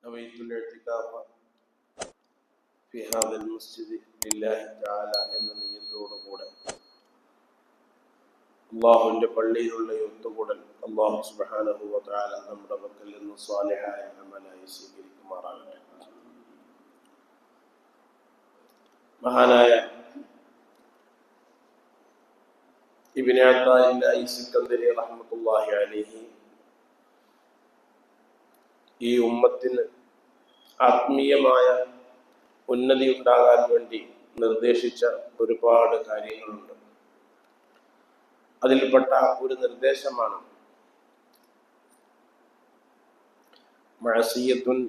نويت الاعتكاف في هذا المسجد لله تعالى എന്ന നിയത്തോടുകൂടെ അല്ലാഹുവിന്റെ പള്ളിയിലുള്ള ഒത്തുകൂടൽ അല്ലാഹു സുബ്ഹാനഹു വ തആല നമ്മുടെ പക്കൽ നിന്ന് സ്വാലിഹായ അമലായി സ്വീകരിക്കുമാറാകട്ടെ. മഹാനായ ഇബ്നു അത്താഇല്ലാഹി സിക്കന്ദരി റഹ്മത്തുള്ളാഹി അലൈഹി ഈ ഉമ്മത്തിന് ആത്മീയമായ ഉന്നതി ഉണ്ടാകാൻ വേണ്ടി നിർദ്ദേശിച്ച ഒരുപാട് കാര്യങ്ങളുണ്ട്. അതിൽപ്പെട്ട ഒരു നിർദ്ദേശമാണ് മഅസിയത്തുൻ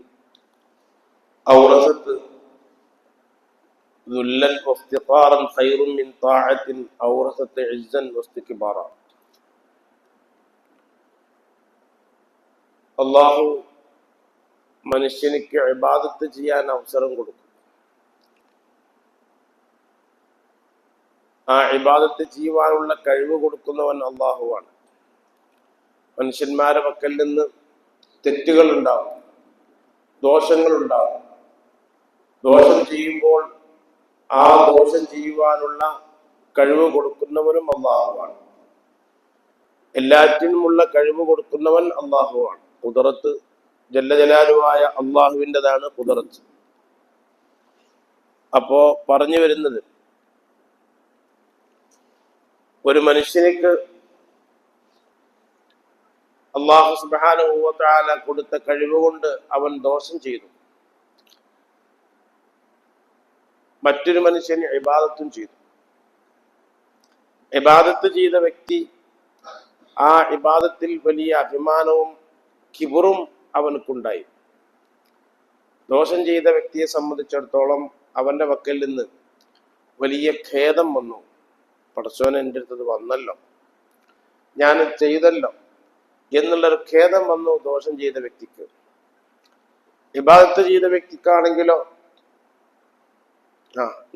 ഔറസത്ത് ദുല്ലൻ വഫ്തിഖാറൻ ഖൈറുൻ മിൻ ത്വാഅത്തിൻ ഔറസത്ത് ഇസ്സൻ വസ്തിക്ബാറ. അല്ലാഹു മനുഷ്യനിക്ക് ഇബാദത്ത് ചെയ്യാൻ അവസരം കൊടുക്കും. ആ ഇബാദത്ത് ചെയ്യുവാനുള്ള കഴിവ് കൊടുക്കുന്നവൻ അല്ലാഹുവാണ്. മനുഷ്യന്മാരെ പക്കൽ നിന്ന് തെറ്റുകൾ ഉണ്ടാവും, ദോഷങ്ങൾ ഉണ്ടാവും. ദോഷം ചെയ്യുമ്പോൾ ആ ദോഷം ചെയ്യുവാനുള്ള കഴിവ് കൊടുക്കുന്നവനും അല്ലാഹുവാണ്. എല്ലാറ്റിനുമുള്ള കഴിവ് കൊടുക്കുന്നവൻ അല്ലാഹുവാണ്. ഖുദ്റത്ത് ജല്ല ജലാലുവായ അള്ളാഹുവിൻ്റെതാണ് ഖുദ്റത്ത്. അപ്പോ പറഞ്ഞു വരുന്നത്, ഒരു മനുഷ്യനിക്ക് അല്ലാഹു സുബ്ഹാനഹു വ തആല കൊടുത്ത കഴിവ് കൊണ്ട് അവൻ ദോഷം ചെയ്തു, മറ്റൊരു മനുഷ്യന് ഇബാദത്തും ചെയ്തു. ഇബാദത്ത് ചെയ്ത വ്യക്തി ആ ഇബാദത്തിൽ വലിയ അഭിമാനവും കിബറും അവനക്കുണ്ടായി. ദോഷം ചെയ്ത വ്യക്തിയെ സംബന്ധിച്ചിടത്തോളം അവന്റെ പക്കൽ നിന്ന് വലിയ ഖേദം വന്നു. പടച്ചോനെ എൻ്റെ അടുത്തത് വന്നല്ലോ, ഞാൻ ചെയ്തല്ലോ എന്നുള്ളൊരു ഖേദം വന്നു ദോഷം ചെയ്ത വ്യക്തിക്ക്. ഇബാദത്ത് ചെയ്ത വ്യക്തിക്കാണെങ്കിലോ,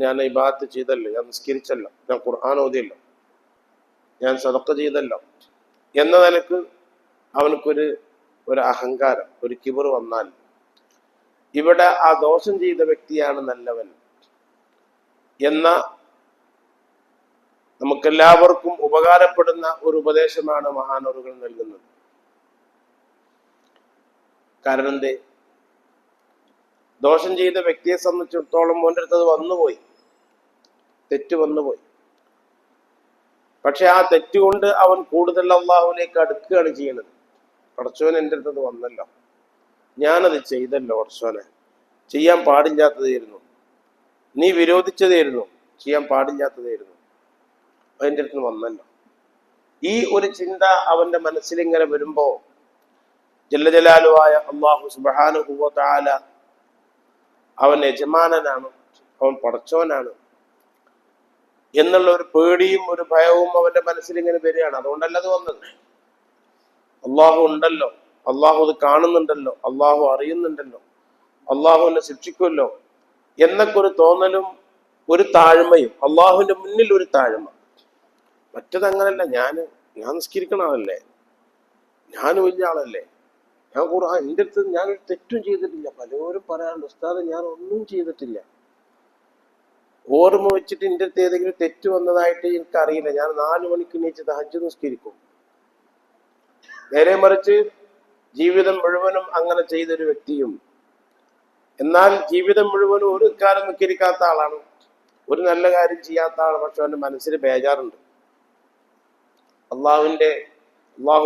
ഞാൻ ഇബാദത്ത് ചെയ്തല്ലോ, ഞാൻ നിസ്കരിച്ചല്ലോ, ഞാൻ ഖുർആൻ ഓതിയല്ലോ, ഞാൻ സദഖ ചെയ്തല്ലോ എന്ന നിലക്ക് അവനക്കൊരു അഹങ്കാരം, ഒരു കിബർ വന്നാൽ ഇവിടെ ആ ദോഷം ചെയ്ത വ്യക്തിയാണ് നല്ലവൻ എന്ന നമുക്കെല്ലാവർക്കും ഉപകാരപ്പെടുന്ന ഒരു ഉപദേശമാണ് മഹാനവറുകൾ നൽകുന്നത്. കാരണം എന്തേ? ദോഷം ചെയ്ത വ്യക്തിയെ സംബന്ധിച്ചിടത്തോളം അവൻ്റെ അടുത്തത് വന്നുപോയി, തെറ്റ് വന്നുപോയി. പക്ഷെ ആ തെറ്റുകൊണ്ട് അവൻ കൂടുതൽ അള്ളാഹുവിലേക്ക് അടുക്കുകയാണ് ചെയ്യുന്നത്. പടച്ചോൻ എൻ്റെ അടുത്തത് വന്നല്ലോ, ഞാനത് ചെയ്തല്ലോ, പടച്ചോനെ ചെയ്യാൻ പാടില്ലാത്തതായിരുന്നു, നീ വിരോധിച്ചതായിരുന്നു, ചെയ്യാൻ പാടില്ലാത്തതായിരുന്നു, അതിൻ്റെ അടുത്ത് വന്നല്ലോ. ഈ ഒരു ചിന്ത അവന്റെ മനസ്സിലിങ്ങനെ വരുമ്പോ ജല്ല ജലാലുവായ അല്ലാഹു സുബ്ഹാനഹു വ തആല അവൻ യജമാനനാണ്, അവൻ പടച്ചോനാണ് എന്നുള്ള ഒരു പേടിയും ഒരു ഭയവും അവന്റെ മനസ്സിലിങ്ങനെ വരികയാണ്. അതുകൊണ്ടല്ല അത് വന്നത്. അള്ളാഹു ഉണ്ടല്ലോ, അള്ളാഹു അത് കാണുന്നുണ്ടല്ലോ, അള്ളാഹു അറിയുന്നുണ്ടല്ലോ, അള്ളാഹു എന്നെ ശിക്ഷിക്കുമല്ലോ എന്നൊക്കെ ഒരു തോന്നലും ഒരു താഴ്മയും, അള്ളാഹുവിന്റെ മുന്നിൽ ഒരു താഴ്മ. മറ്റത് അങ്ങനല്ല. ഞാൻ നിസ്കരിക്കണ ആളല്ലേ, ഞാൻ വലിയ ആളല്ലേ, ഞാൻ ഖുർആൻ, എൻ്റെ അടുത്ത് ഞാനൊരു തെറ്റും ചെയ്തിട്ടില്ല. പലരും പറയാറുണ്ട്, ഉസ്താദ് ഞാൻ ഒന്നും ചെയ്തിട്ടില്ല, ഓർമ്മ വെച്ചിട്ട് എൻ്റെ അടുത്ത് ഏതെങ്കിലും തെറ്റ് വന്നതായിട്ട് എനിക്കറിയില്ല, ഞാൻ 4 മണിക്ക് എണീച്ച് തഹജ്ജുദ് നിസ്കരിക്കും. നേരെ മറിച്ച് ജീവിതം മുഴുവനും അങ്ങനെ ചെയ്തൊരു വ്യക്തിയും, എന്നാൽ ജീവിതം മുഴുവനും ഒരു കാര്യം നിസ്കരിക്കാത്ത ആളാണ്, ഒരു നല്ല കാര്യം ചെയ്യാത്ത ആളാണ്. പക്ഷെ അവന്റെ മനസ്സിന് ബേജാറുണ്ട്, അള്ളാഹു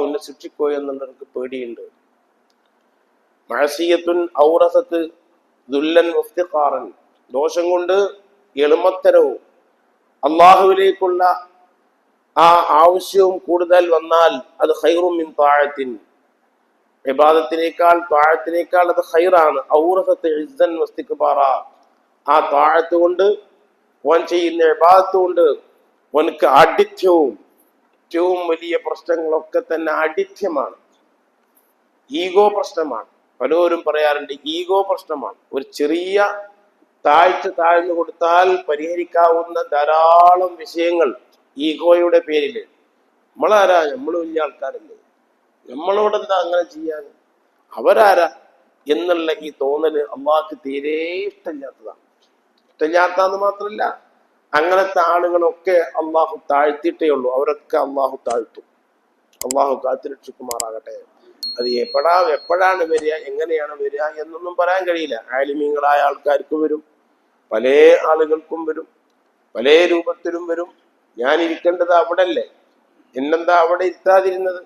എന്നെ ശിക്ഷിക്കോ എന്നുള്ളവർക്ക് പേടിയുണ്ട്. മഅസിയത്തുൻ ഔറസത്ത് ദുല്ലൻ വഫ്തിഖാറൻ, ദോഷം കൊണ്ട് എളുമത്തരവും അള്ളാഹുവിലേക്കുള്ള ആ ആവശ്യവും കൂടുതൽ വന്നാൽ അത് ഖൈറും മിൻ ത്വാഅത്തിൻ, ഇബാദത്തിനേക്കാൾ ത്വാഅത്തിനേക്കാൾ അത് ഖൈറാണ്. ഔറസത്ത് ഇസ്സൻ വസ്തിക്ബാറ, ആ ത്വാഅത്ത് കൊണ്ട് ഓൻ ചെയ്യുന്ന ഇബാദത്ത് കൊണ്ട് ഓനക്ക് ആഢ്യത്യവും ഏറ്റവും വലിയ പ്രശ്നങ്ങളൊക്കെ തന്നെ ആഢ്യത്യമാണ്, ഈഗോ പ്രശ്നമാണ്. പലരും പറയാറുണ്ട് ഈഗോ പ്രശ്നമാണ്. ഒരു ചെറിയ താഴ്ന്നു കൊടുത്താൽ പരിഹരിക്കാവുന്ന ധാരാളം വിഷയങ്ങൾ ഈഗോയുടെ പേരിൽ. നമ്മളാരാ? നമ്മൾ വലിയ ആൾക്കാരല്ലേ, നമ്മളോടെന്താ അങ്ങനെ ചെയ്യാൻ? അവരാരാ? എന്നുള്ള ഈ തോന്നല് അള്ളാഹ്ക്ക് തീരെ ഇഷ്ടമില്ലാത്തതാണ്. ഇഷ്ടമില്ലാത്തതെന്ന് മാത്രമല്ല, അങ്ങനത്തെ ആളുകളൊക്കെ അള്ളാഹു താഴ്ത്തിയിട്ടേ ഉള്ളൂ. അവരൊക്കെ അള്ളാഹു താഴ്ത്തും. അള്ളാഹു കാത്തുരക്ഷിക്കുമാറാകട്ടെ. അത് എപ്പോഴാണ് വരിക, എങ്ങനെയാണ് വരിക എന്നൊന്നും പറയാൻ കഴിയില്ല. ആലിമീങ്ങളായ ആൾക്കാർക്ക് വരും, പല ആളുകൾക്കും വരും, പല രൂപത്തിലും വരും. ഞാൻ ഇരിക്കേണ്ടത് അവിടെ അല്ലേ, എന്നെന്താ അവിടെ ഇരുത്താതിരുന്നത്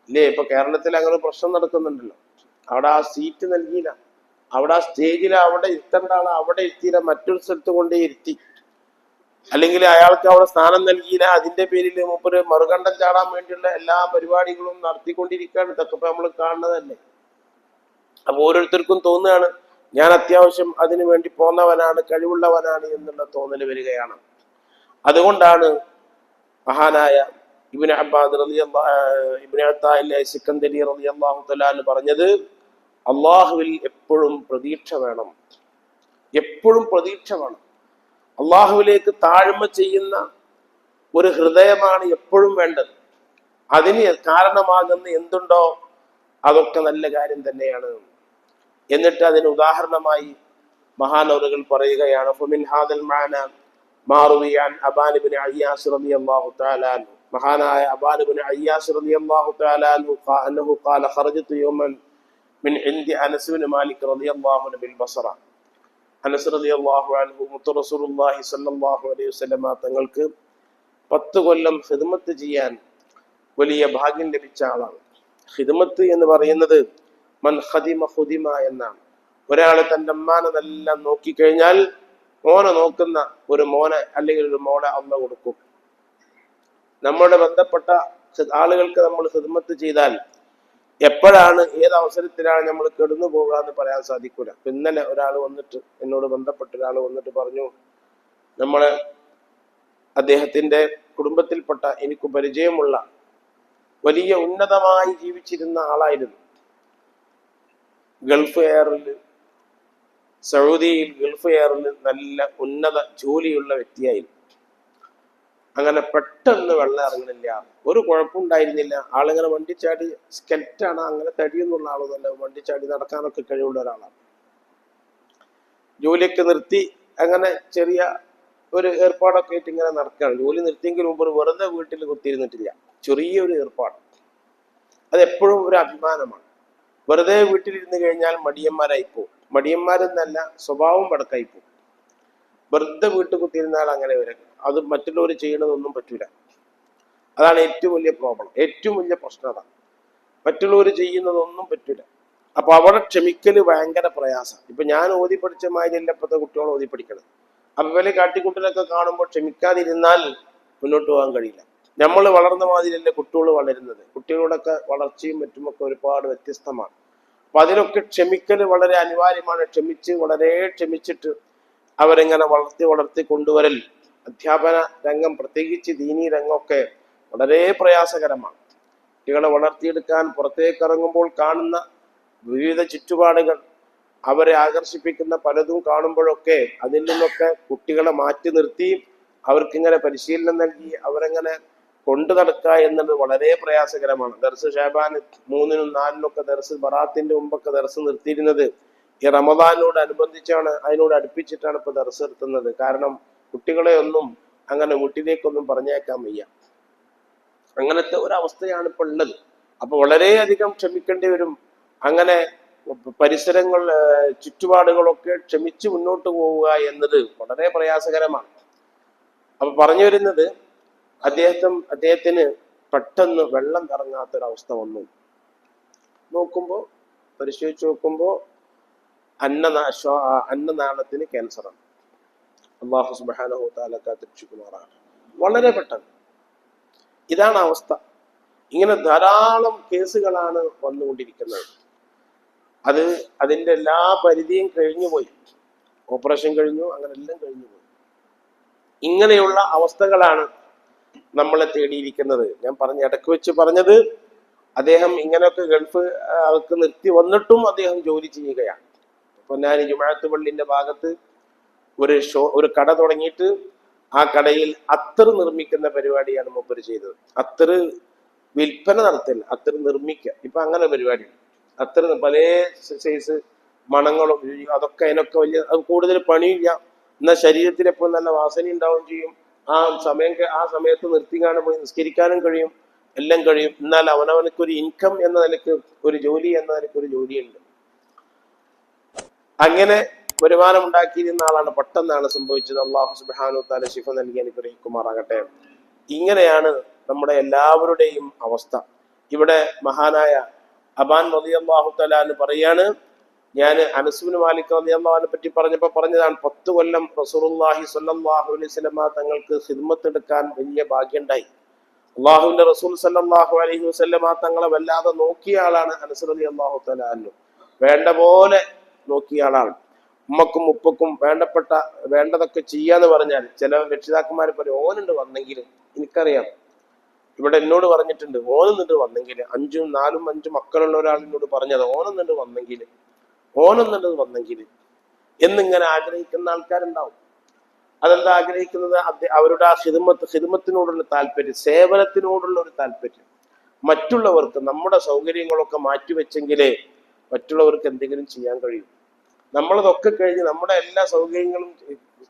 ഇല്ലേ? ഇപ്പൊ കേരളത്തിൽ അങ്ങനെ പ്രശ്നം നടക്കുന്നുണ്ടല്ലോ. അവിടെ ആ സീറ്റ് നൽകിയില്ല, അവിടെ ആ സ്റ്റേജിൽ അവിടെ ഇരുത്തേണ്ട ആളെ അവിടെ ഇരുത്തിയില്ല, മറ്റൊരു സ്ഥലത്ത് കൊണ്ടേ ഇരുത്തി. അല്ലെങ്കിൽ അയാൾക്ക് അവിടെ സ്ഥാനം നൽകിയില്ല, അതിന്റെ പേരിൽ മൂപ്പര് മറുകണ്ഠം ചാടാൻ വേണ്ടിയുള്ള എല്ലാ പരിപാടികളും നടത്തിക്കൊണ്ടിരിക്കുകയാണ്. ഇതൊക്കെ ഇപ്പൊ നമ്മൾ കാണുന്നതല്ലേ. അപ്പൊ ഓരോരുത്തർക്കും തോന്നുകയാണ് ഞാൻ അത്യാവശ്യം അതിനു വേണ്ടി പോന്നവനാണ്, കഴിവുള്ളവനാണ് എന്നുള്ള തോന്നൽ വരികയാണ്. അതുകൊണ്ടാണ് മഹാനായ ഇബ്നു അബ്ബാദ് സിക്കന്ദരി റളിയല്ലാഹു തആല പറഞ്ഞത്, അള്ളാഹുവിൽ എപ്പോഴും പ്രതീക്ഷ വേണം, എപ്പോഴും പ്രതീക്ഷ വേണം. അള്ളാഹുവിലേക്ക് താഴ്മ ചെയ്യുന്ന ഒരു ഹൃദയമാണ് എപ്പോഴും വേണ്ടത്. അതിന് കാരണമാകുന്ന എന്തുണ്ടോ അതൊക്കെ നല്ല കാര്യം തന്നെയാണ്. എന്നിട്ട് അതിന് ഉദാഹരണമായി മഹാനവറുകൾ പറയുകയാണ്, ഫമിൻ ഹാദൽ മഅന മാ റുവിയ അൻ അബാൻ ഇബ്നു അയ്യാസ് റളിയല്ലാഹു തആല അൻഹു. മഹാനായ അബാൻ ഇബ്നു അയ്യാസ് റളിയല്ലാഹു തആല അൻഹു ഖാല ഖറജതു യൗമൻ മിൻ ഇൻദി അനസ് ഇബ്നു മാലിക് റളിയല്ലാഹു അൻഹു ബിൽ ബസ്റ. അനസ് റളിയല്ലാഹു അൻഹു മുത്തു റസൂലുള്ളാഹി സ്വല്ലല്ലാഹു അലൈഹി വസല്ലമ തങ്ങൾക്ക് 10 കൊല്ലം ഖിദ്മത്ത് ചെയ്യാൻ വലിയ ഭാഗ്യം ലഭിച്ച ആളാണ്. ഖിദ്മത്ത് എന്ന് പറയുന്നത് മൻ ഖദിമ ഖുദിമ എന്നാണ്. ഒരാൾ തൻ്റെ അമ്മാനെ നല്ല നോക്കിക്കഴിഞ്ഞാൽ മോനെ നോക്കുന്ന ഒരു മോനെ അല്ലെങ്കിൽ ഒരു മോളെ അള്ളാഹു കൊടുക്കും. നമ്മുടെ ബന്ധപ്പെട്ട ആളുകൾക്ക് നമ്മൾ ഖിദ്മത്ത് ചെയ്താൽ എപ്പോഴാണ്, ഏത് അവസരത്തിലാണ് നമ്മൾ കെടുന്നു പോകുക എന്ന് പറയാൻ സാധിക്കൂല. ഇന്നലെ ഒരാൾ വന്നിട്ട്, എന്നോട് ബന്ധപ്പെട്ട ഒരാൾ വന്നിട്ട് പറഞ്ഞു, നമ്മളെ അദ്ദേഹത്തിന്റെ കുടുംബത്തിൽപ്പെട്ട എനിക്ക് പരിചയമുള്ള വലിയ ഉന്നതമായി ജീവിച്ചിരുന്ന ആളായിരുന്നു. ഗൾഫ് എയറിൽ, സൗദിയിൽ ഗൾഫ് എയറിൽ നല്ല ഉന്നത ജോലിയുള്ള വ്യക്തിയായിരുന്നു. അങ്ങനെ പെട്ടെന്ന് വെള്ളം ഇറങ്ങണില്ല, ഒരു കുഴപ്പമുണ്ടായിരുന്നില്ല. ആളിങ്ങനെ വണ്ടിച്ചാടി, സ്കെൽറ്റാണ്, അങ്ങനെ തടിയൊന്നുള്ള ആളൊന്നുമല്ല, വണ്ടിച്ചാടി നടക്കാനൊക്കെ കഴിവുള്ള ഒരാളാണ്. ജോലിയൊക്കെ നിർത്തി അങ്ങനെ ചെറിയ ഒരു ഏർപ്പാടൊക്കെ ആയിട്ട് ഇങ്ങനെ നടക്കുകയാണ്. ജോലി നിർത്തിയെങ്കിൽ മുമ്പ് വെറുതെ വീട്ടിൽ കുത്തിയിരുന്നിട്ടില്ല, ചെറിയൊരു ഏർപ്പാട്. അതെപ്പോഴും ഒരു അഭിമാനമാണ്. വെറുതെ വീട്ടിലിരുന്ന് കഴിഞ്ഞാൽ മടിയന്മാരായിപ്പോ, മടിയന്മാരെന്നല്ല, സ്വഭാവം വടക്കായിപ്പോ. വെറുതെ വീട്ടിൽ കുത്തിയിരുന്നാൽ അങ്ങനെ വരും. അത് മറ്റുള്ളവർ ചെയ്യണതൊന്നും പറ്റൂല. അതാണ് ഏറ്റവും വലിയ പ്രോബ്ലം, ഏറ്റവും വലിയ പ്രശ്നം അതാണ്. മറ്റുള്ളവർ ചെയ്യുന്നതൊന്നും പറ്റൂല. അപ്പൊ അവിടെ ക്ഷമിക്കല് ഭയങ്കര പ്രയാസം. ഇപ്പൊ ഞാൻ ഓതി പഠിച്ച മാതിരിയല്ല ഇപ്പോഴത്തെ കുട്ടികൾ ഓതി പഠിക്കണം. അപ്പൊ ഇവരെ കാട്ടിക്കുട്ടലൊക്കെ കാണുമ്പോൾ ക്ഷമിക്കാതിരുന്നാൽ മുന്നോട്ട് പോകാൻ കഴിയില്ല. നമ്മൾ വളർന്ന മാതിരിയല്ല കുട്ടികൾ വളരുന്നത്. കുട്ടികളോടൊക്കെ വളർച്ചയും മറ്റുമൊക്കെ ഒരുപാട് വ്യത്യസ്തമാണ്. അപ്പൊ അതിനൊക്കെ ക്ഷമിക്കല് വളരെ അനിവാര്യമാണ്. വളരെ ക്ഷമിച്ചിട്ട് അവരെങ്ങനെ വളർത്തി കൊണ്ടുവരൽ. അധ്യാപന രംഗം, പ്രത്യേകിച്ച് ദീനീ രംഗമൊക്കെ വളരെ പ്രയാസകരമാണ്. കുട്ടികളെ വളർത്തിയെടുക്കാൻ പുറത്തേക്ക് ഇറങ്ങുമ്പോൾ കാണുന്ന വിവിധ ചുറ്റുപാടുകൾ, അവരെ ആകർഷിപ്പിക്കുന്ന പലതും കാണുമ്പോഴൊക്കെ അതിൽ നിന്നൊക്കെ കുട്ടികളെ മാറ്റി നിർത്തി അവർക്കിങ്ങനെ പരിശീലനം നൽകി അവരെങ്ങനെ കൊണ്ടു നടക്കുക എന്നത് വളരെ പ്രയാസകരമാണ്. ദർസ് ഷാബാൻ 3-നും 4-നും ദർസ്, ബറാത്തിന്റെ മുമ്പൊക്കെ ദർസ് നിർത്തിയിരുന്നത് ഈ റമദാനോട് അനുബന്ധിച്ചാണ്, അതിനോട് അടുപ്പിച്ചിട്ടാണ് ഇപ്പൊ ദർസ് നിർത്തുന്നത്. കാരണം കുട്ടികളെ ഒന്നും അങ്ങനെ വീട്ടിലേക്കൊന്നും പറഞ്ഞേക്കാൻ വയ്യ. അങ്ങനത്തെ ഒരവസ്ഥയാണ് ഇപ്പൊ ഉള്ളത്. അപ്പൊ വളരെയധികം ക്ഷമിക്കേണ്ടി വരും. അങ്ങനെ പരിസരങ്ങൾ, ചുറ്റുപാടുകളൊക്കെ ക്ഷമിച്ച് മുന്നോട്ട് പോവുക എന്നത് വളരെ പ്രയാസകരമാണ്. അപ്പൊ പറഞ്ഞു വരുന്നത്, അദ്ദേഹത്തിന് പെട്ടെന്ന് വെള്ളം ഇറങ്ങാത്തൊരവസ്ഥ വന്നു. പരിശോധിച്ച് നോക്കുമ്പോ അന്നനാളത്തിന് ക്യാൻസറാണ്. അല്ലാഹു സുബ്ഹാനഹു വതആല കാത്തുരക്ഷിക്കുമാറാണ്. വളരെ പെട്ടെന്ന്. ഇതാണ് അവസ്ഥ. ഇങ്ങനെ ധാരാളം കേസുകളാണ് വന്നുകൊണ്ടിരിക്കുന്നത്. അതിന്റെ എല്ലാ പരിധിയും കഴിഞ്ഞുപോയി. ഓപ്പറേഷൻ കഴിഞ്ഞു, അങ്ങനെ എല്ലാം കഴിഞ്ഞുപോയി. ഇങ്ങനെയുള്ള അവസ്ഥകളാണ് നമ്മളെ തേടിയിരിക്കുന്നത്. ഞാൻ ഇടയ്ക്ക് വെച്ച് പറഞ്ഞത്, അദ്ദേഹം ഇങ്ങനെയൊക്കെ ഗൾഫ് അവർക്ക് നിർത്തി വന്നിട്ടും അദ്ദേഹം ജോലി ചെയ്യുകയാണ്. പൊന്നാനി ജുമുഅത്ത് പള്ളിന്റെ ഭാഗത്ത് ഒരു കട തുടങ്ങിയിട്ട് ആ കടയിൽ അത്തർ നിർമ്മിക്കുന്ന പരിപാടിയാണ് മൂപ്പര് ചെയ്തത്. അത്തർ വിൽപ്പന നടത്തില്ല, അത്തർ നിർമ്മിക്കുക. ഇപ്പൊ അങ്ങനെ പരിപാടിയുണ്ട്. അത്ര പല സൈസ് മണങ്ങളും അതൊക്കെ അതിനൊക്കെ വലിയ അത് കൂടുതൽ പണിയില്ല. എന്നാൽ ശരീരത്തിൽ എപ്പോഴും നല്ല വാസന ഉണ്ടാവുകയും ചെയ്യും. ആ സമയത്ത് നിർത്തിക്കാണ്ട് പോയി നിസ്കരിക്കാനും കഴിയും, എല്ലാം കഴിയും. എന്നാൽ അവനവനക്കൊരു ഇൻകം എന്ന നിലയ്ക്ക് ഒരു ജോലി എന്ന നിലയ്ക്ക് ഒരു ജോലിയുണ്ട്. അങ്ങനെ വരുമാനം ഉണ്ടാക്കിയിരുന്ന ആളാണ്. പെട്ടെന്നാണ് സംഭവിച്ചത്. അള്ളാഹു സുബ്ഹാനഹു വ തആല ശിഫ നൽകി അനുഗ്രഹിക്കുമാറാകട്ടെ. ഇങ്ങനെയാണ് നമ്മുടെ എല്ലാവരുടെയും അവസ്ഥ. ഇവിടെ മഹാനായ അബാൻ റളിയല്ലാഹു തആല പറയാണ്, ഞാൻ അനസ് ഇബ്നു മാലിക് റളിയല്ലാഹു അൻഹു പറ്റി പറഞ്ഞതാണ് 10 കൊല്ലം റസൂലുള്ളാഹി സ്വല്ലല്ലാഹു അലൈഹി വസല്ലമ തങ്ങൾക്ക് ഖിദ്മത്ത് എടുക്കാൻ വലിയ ഭാഗ്യമുണ്ടായി. അള്ളാഹുവിന്റെ റസൂൽ സല്ലല്ലാഹു അലൈഹി വസല്ലമ തങ്ങളെ വല്ലാതെ നോക്കിയ ആളാണ് അനസ് റളിയല്ലാഹു തആല അൻഹു. വേണ്ട പോലെ നോക്കിയ ആളാണ്. ഉമ്മക്കും ഉപ്പക്കും വേണ്ടതൊക്കെ ചെയ്യാന്ന് പറഞ്ഞാൽ ചില രക്ഷിതാക്കന്മാർ പറയും, ഓനുണ്ട് വന്നെങ്കിൽ. എനിക്കറിയാം, ഇവിടെ എന്നോട് പറഞ്ഞിട്ടുണ്ട്, ഓനൊന്നിട്ട് വന്നെങ്കിൽ. 5, 4, 5 മക്കളുള്ള ഒരാൾ എന്നോട് പറഞ്ഞത്, ഓനൊന്നിട്ട് വന്നെങ്കിൽ എന്നിങ്ങനെ ആഗ്രഹിക്കുന്ന ആൾക്കാരുണ്ടാവും. അതെന്താ ആഗ്രഹിക്കുന്നത്? അവരുടെ ആ ഖിദ്മത്തിനോടുള്ള താല്പര്യം, സേവനത്തിനോടുള്ള ഒരു താല്പര്യം. മറ്റുള്ളവർക്ക് നമ്മുടെ സൗകര്യങ്ങളൊക്കെ മാറ്റിവെച്ചെങ്കിലേ മറ്റുള്ളവർക്ക് എന്തെങ്കിലും ചെയ്യാൻ കഴിയും. നമ്മളതൊക്കെ കഴിഞ്ഞ് നമ്മുടെ എല്ലാ സൗകര്യങ്ങളും